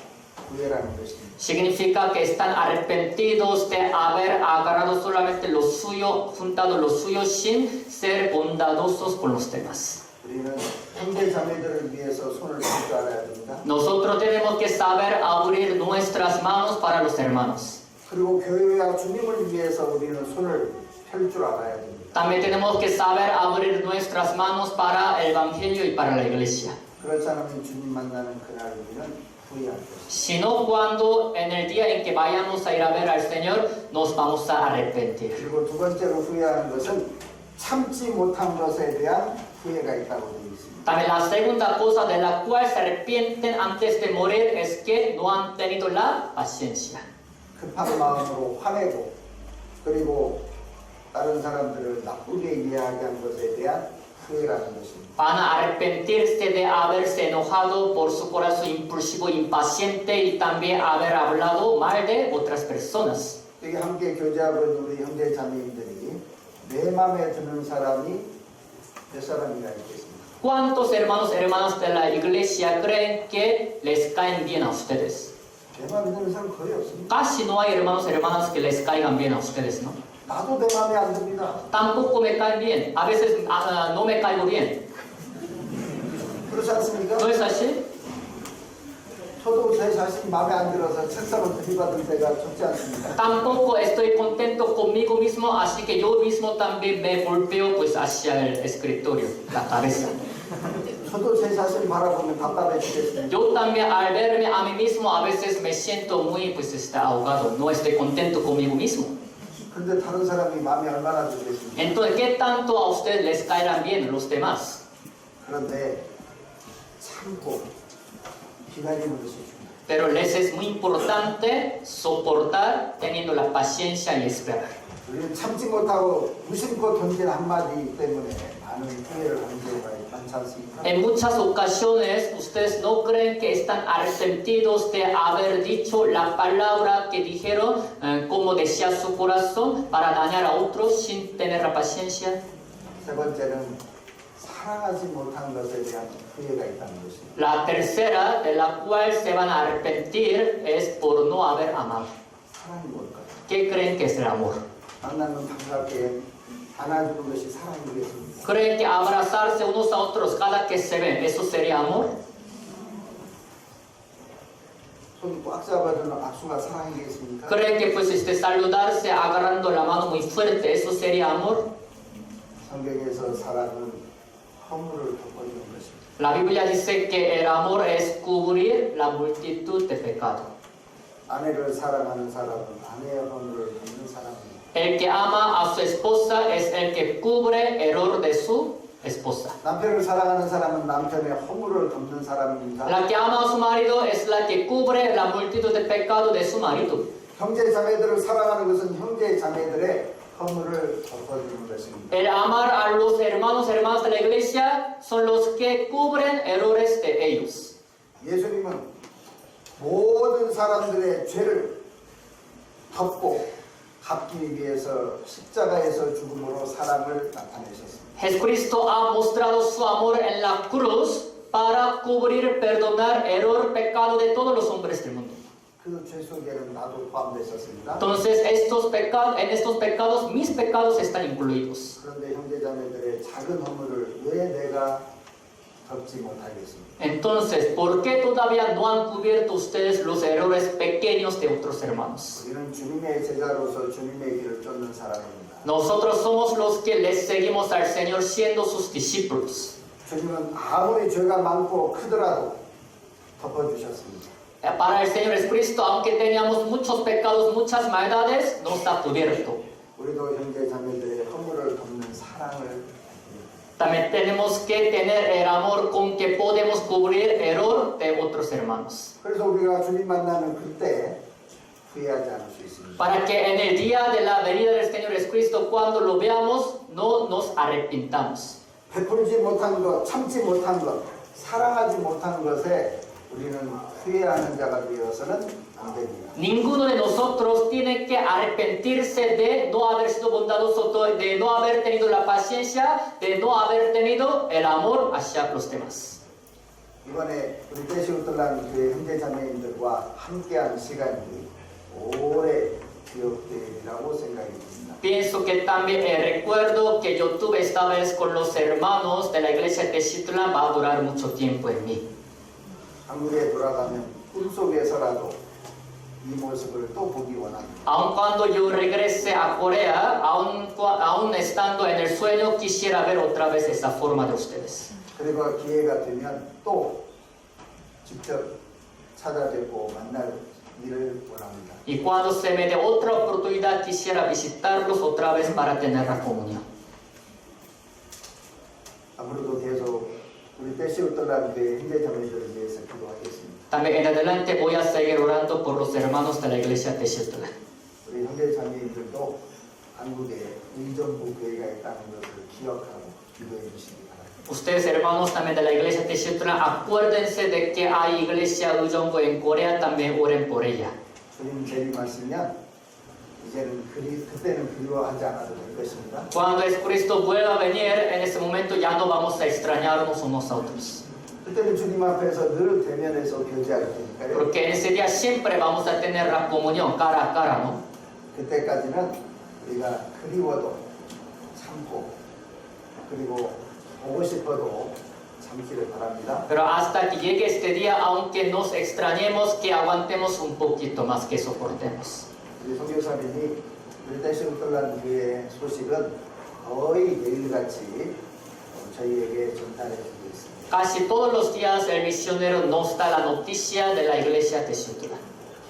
후회라는 것입니다. Significa que están arrepentidos de haber agarrado solamente lo suyo, juntado lo suyo sin ser bondadosos con los demás. 우리는 형제 자매들을 위해서 손을 들 줄 알아야 됩니다. Nosotros tenemos que saber abrir nuestras manos para los hermanos. 그리고 교회와 주님을 위해서 우리는 손을 펼 줄 알아야 됩니다. También tenemos que saber abrir nuestras manos para el evangelio y para la iglesia. 그렇지 않으면 주님 만나는 그날 우리는 후회할 것입니다. Sino cuando en el día en que vayamos a ir a ver al Señor, nos vamos a arrepentir. 그리고 두 번째로 후회하는 것은 참지 못한 것에 대한 후회가 있다고 되어 있습니다. También la segunda cosa de la cual se arrepienten antes de morir es que no han tenido la paciencia. 급한 마음으로 화내고 그리고 다른 사람들을 나쁘게 이야기한 것에 대한 후회라는 것입니다. Van a arrepentirse de haberse enojado por su corazón impulsivo, impaciente y también haber hablado mal de otras personas. 여기 함께 교제하고 있는 우리 형제 자매님들이 내 마음에 드는 사람이 몇 사람이나 있겠습니까? ¿Cuántos hermanos y hermanas de la iglesia creen que les caen bien a ustedes? 내 마음에 드는 사람 거의 없습니다. Casi no hay hermanos y hermanas que les caigan bien a ustedes, ¿no? 나도 내 마음에 안 듭니다. Tampoco me caen bien, a veces no me caigo bien. 그렇지 않습니까? ¿No es así? 저도 제 자신이 마음에 안 들어서 책상을 들이받을 때가 좋지 않습니다. Tampoco estoy contento conmigo mismo, así que yo mismo también me golpeo pues hacia el escritorio, la cabeza. 저도 제 자신을 바라보면 답답해지겠습니다. Yo también al verme a mí mismo a veces me siento muy pues ahogado, no estoy contento conmigo mismo. 근데 다른 사람이 마음에 얼마나 들겠습니까? Entonces, ¿qué tanto a ustedes les caerán bien los demás? 그런데 참고 기다리는 것이 중요해요. Pero les es muy importante soportar teniendo la paciencia y esperar. 우리는 참지 못하고 무심코 던진 한마디 때문에 많은 후회를 하는 경우가 많지 않습니까? En muchas ocasiones, ustedes no creen que están arrepentidos de haber dicho la palabra que dijeron, como decía su corazón, para dañar a otros sin tener la paciencia. 세 번째는 사랑하지 못한 것에 대한 후회가 있다는 것입니다. La tercera, de la cual se van a arrepentir, es por no haber amado. 사랑이 뭘까요? ¿Qué creen que es el amor? 만나면 반갑게 안아주는 것이 사랑이겠습니까? ¿Creen que abrazarse unos a otros cada que se ven, eso sería amor? 손 꽉 잡아주는 악수가 사랑이겠습니까? ¿Cree que pues saludarse agarrando la mano muy fuerte, eso sería amor? 성경에서 사랑은 허물을 덮어주는 것입니다. La Biblia dice que el amor es cubrir la multitud de pecado. 아내를 사랑하는 사람은 아내의 허물을 덮는 사람입니다. El que ama a su esposa es el que cubre el error de su esposa. 남편을 사랑하는 사람은 남편의 허물을 덮는 사람입니다. La que ama a su marido es la que cubre la multitud de pecado de su marido. 형제 자매들을 사랑하는 것은 형제 자매들의 허물을 덮어주는 것입니다. El amar a los hermanos y hermanas de la iglesia son los que cubren errores de ellos. 예수님은 모든 사람들의 죄를 덮고 갚기 위해서 십자가에서 죽음으로 사랑을 나타내셨습니다. Jesucristo ha mostrado su amor en la cruz para cubrir, perdonar error, pecado de todos los hombres del mundo. 그 죄 속에는 나도 포함되었습니다. Entonces, en estos pecados, mis pecados están incluidos. 그런데 형제자매들의 작은 허물을 왜 내가 덮지 못하겠습니까? Entonces, ¿por qué todavía no han cubierto ustedes los errores pequeños de otros hermanos? 우리는 주님의 제자로서 주님의 길을 쫓는 사람입니다. Nosotros somos los que les seguimos al Señor siendo sus discípulos. 주님은 아무리 죄가 많고 크더라도 덮어주셨습니다. Para el Señor Jesucristo, aunque teníamos muchos pecados, muchas maldades, nos ha cubierto. 우리도 형제자매들의 허물을 덮는 사랑을 También tenemos que tener el amor con que podemos cubrir el error de otros hermanos. 그래서 우리가 주님 만나는 그때 후회하지 않을 수 있습니다. Para que en el día de la venida del Señor Jesucristo, cuando lo veamos, no nos arrepintamos. 베풀지 못한 것, 참지 못한 것, 사랑하지 못한 것에 우리는 후회하는 자가 되어서는 안 됩니다. Ninguno de nosotros tiene que arrepentirse de no haber sido bondadoso, de no haber tenido la paciencia, de no haber tenido el amor hacia los demás. 이번에 우리 대시우틀란 교회 형제자매님들과 함께한 시간이 오래 기억되리라고 생각이 듭니다. Pienso que también el recuerdo que yo tuve esta vez con los hermanos de la iglesia de Texitlan va a durar mucho tiempo en mí. 한국에 돌아가면 꿈속에서라도 이 모습을 또 보기 원합니다. Aun cuando yo regrese a Corea, aún estando en el sueño, quisiera ver otra vez esa forma de ustedes. 그리고 기회가 되면 또 직접 찾아뵙고 만날 일을 원합니다. Y cuando se me dé otra oportunidad, quisiera visitarlos otra vez para tener la comunión. 앞으로도 계속 우리 대시우틀란 교회 형제자매들을 위해서 기도하겠습니다. También en adelante voy a seguir orando por los hermanos de la iglesia de Texitlan. 우리 형제자매들도 한국에 의정부 교회가 있다는 것을 기억하고 기도해 주시기 바랍니다. Ustedes, hermanos también de la iglesia de Texitlan, acuérdense de que hay iglesia Ujonggo en Corea, también oren por ella. 주님 재림하시면 이제는 그때는 그리워하지 않아도 될 것입니다. Cuando Jesucristo vuelva a venir, en ese momento ya no vamos a extrañarnos unos a otros. 그때는 주님 앞에서 늘 대면해서 교제할 테니까요. Porque en ese día siempre vamos a tener la comunión cara a cara, ¿no? 그때까지는 우리가 그리워도 참고 그리고 보고 싶어도 참기를 바랍니다. Pero hasta que llegue este día, aunque nos extrañemos, que aguantemos un poquito más, que soportemos. 우리 선교사님이 우리 대시우틀란 교회의 소식은 거의 매일같이 저희에게 전달해주고 있습니다. Casi todos los días el misionero nos da la noticia de la iglesia de Texitlan.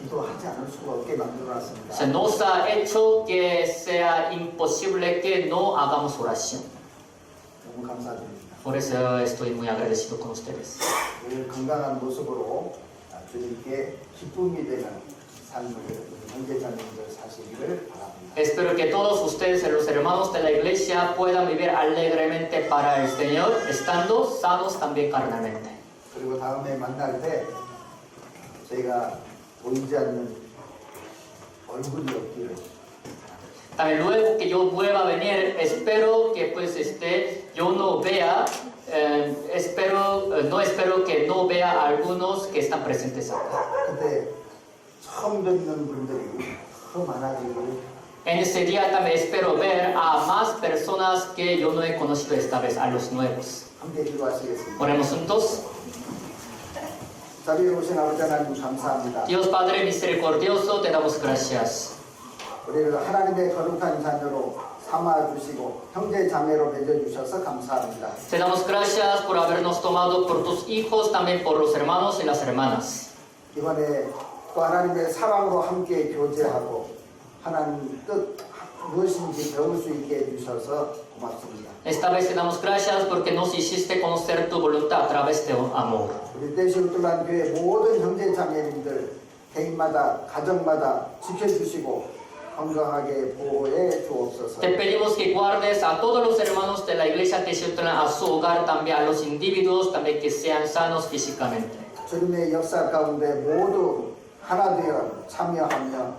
기도하지 않을 수가 없게 만들어놨습니다. Se nos ha hecho que sea imposible que no hagamos oración. 너무 감사드립니다. Por eso estoy muy agradecido con ustedes. 늘 건강한 모습으로 주님께 기쁨이 되는 삶을 형제자매들 사시기를 바랍니다. Espero que todos ustedes, los hermanos de la iglesia, puedan vivir alegremente para el Señor, estando sanos también carnalmente. 그리고 다음에 만날 때 저희가 보이지 않는 얼굴이 없기를 También luego que yo vuelva a venir, espero que pues yo no vea, no espero que no vea a algunos que están presentes acá. 그때 처음 뵙는 분들이 더 많아지기를 En ese día también espero ver a más personas que yo no he conocido esta vez, a los nuevos. 함께 기도하시겠습니다. Oremos juntos. 자, 자비로우신 아버지 하나님 감사합니다. Dios Padre misericordioso, te damos gracias. 우리를 하나님의 거룩한 자녀로 삼아주시고 형제 자매로 맺어주셔서 감사합니다. Te damos gracias por habernos tomado por tus hijos, también por los hermanos y las hermanas. 이번에 또 하나님의 사랑으로 함께 교제하고 하나님 뜻 무엇인지 배울 수 있게 해주셔서 고맙습니다. Esta vez te damos gracias porque nos hiciste conocer tu voluntad a través de amor. 우리 대시우틀란 교회 모든 형제 자매님들 개인마다 가정마다 지켜주시고 건강하게 보호해 주옵소서. Te pedimos que guardes a todos los hermanos de la iglesia Teciutlán, a su hogar, también a los individuos, también que sean sanos físicamente. 주님의 역사 가운데 모두 하나 되어 참여하며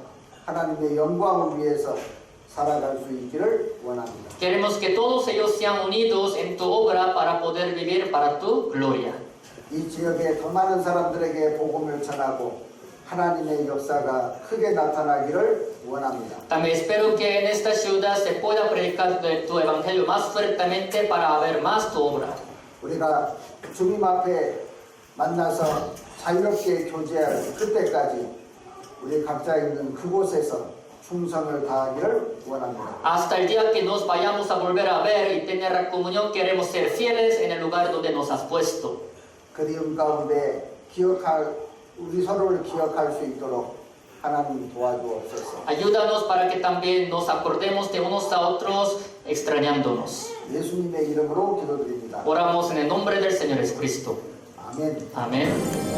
하나님의 영광을 위해서 살아갈 수 있기를 원합니다. Queremos que todos ellos sean unidos en tu obra para poder vivir para tu gloria. 이 지역에 더 많은 사람들에게 복음을 전하고 하나님의 역사가 크게 나타나기를 원합니다. También espero que en esta ciudad se pueda predicar de tu evangelio más fuertemente para ver más tu obra. 우리가 주님 앞에 만나서 자유롭게 교제할 그때까지 우리 각자 있는 그곳에서 충성을 다하기를 원합니다. Hasta el día que nos vayamos a volver a ver y tener la comunión, queremos ser fieles en el lugar donde nos has puesto. 그리움 가운데 우리 서로를 기억할 수 있도록 하나님 도와주옵소서. Ayúdanos para que también nos acordemos de unos a otros extrañándonos. 예수님의 이름으로 기도드립니다. Oramos en el nombre del Señor Jesucristo. 아멘. Amén.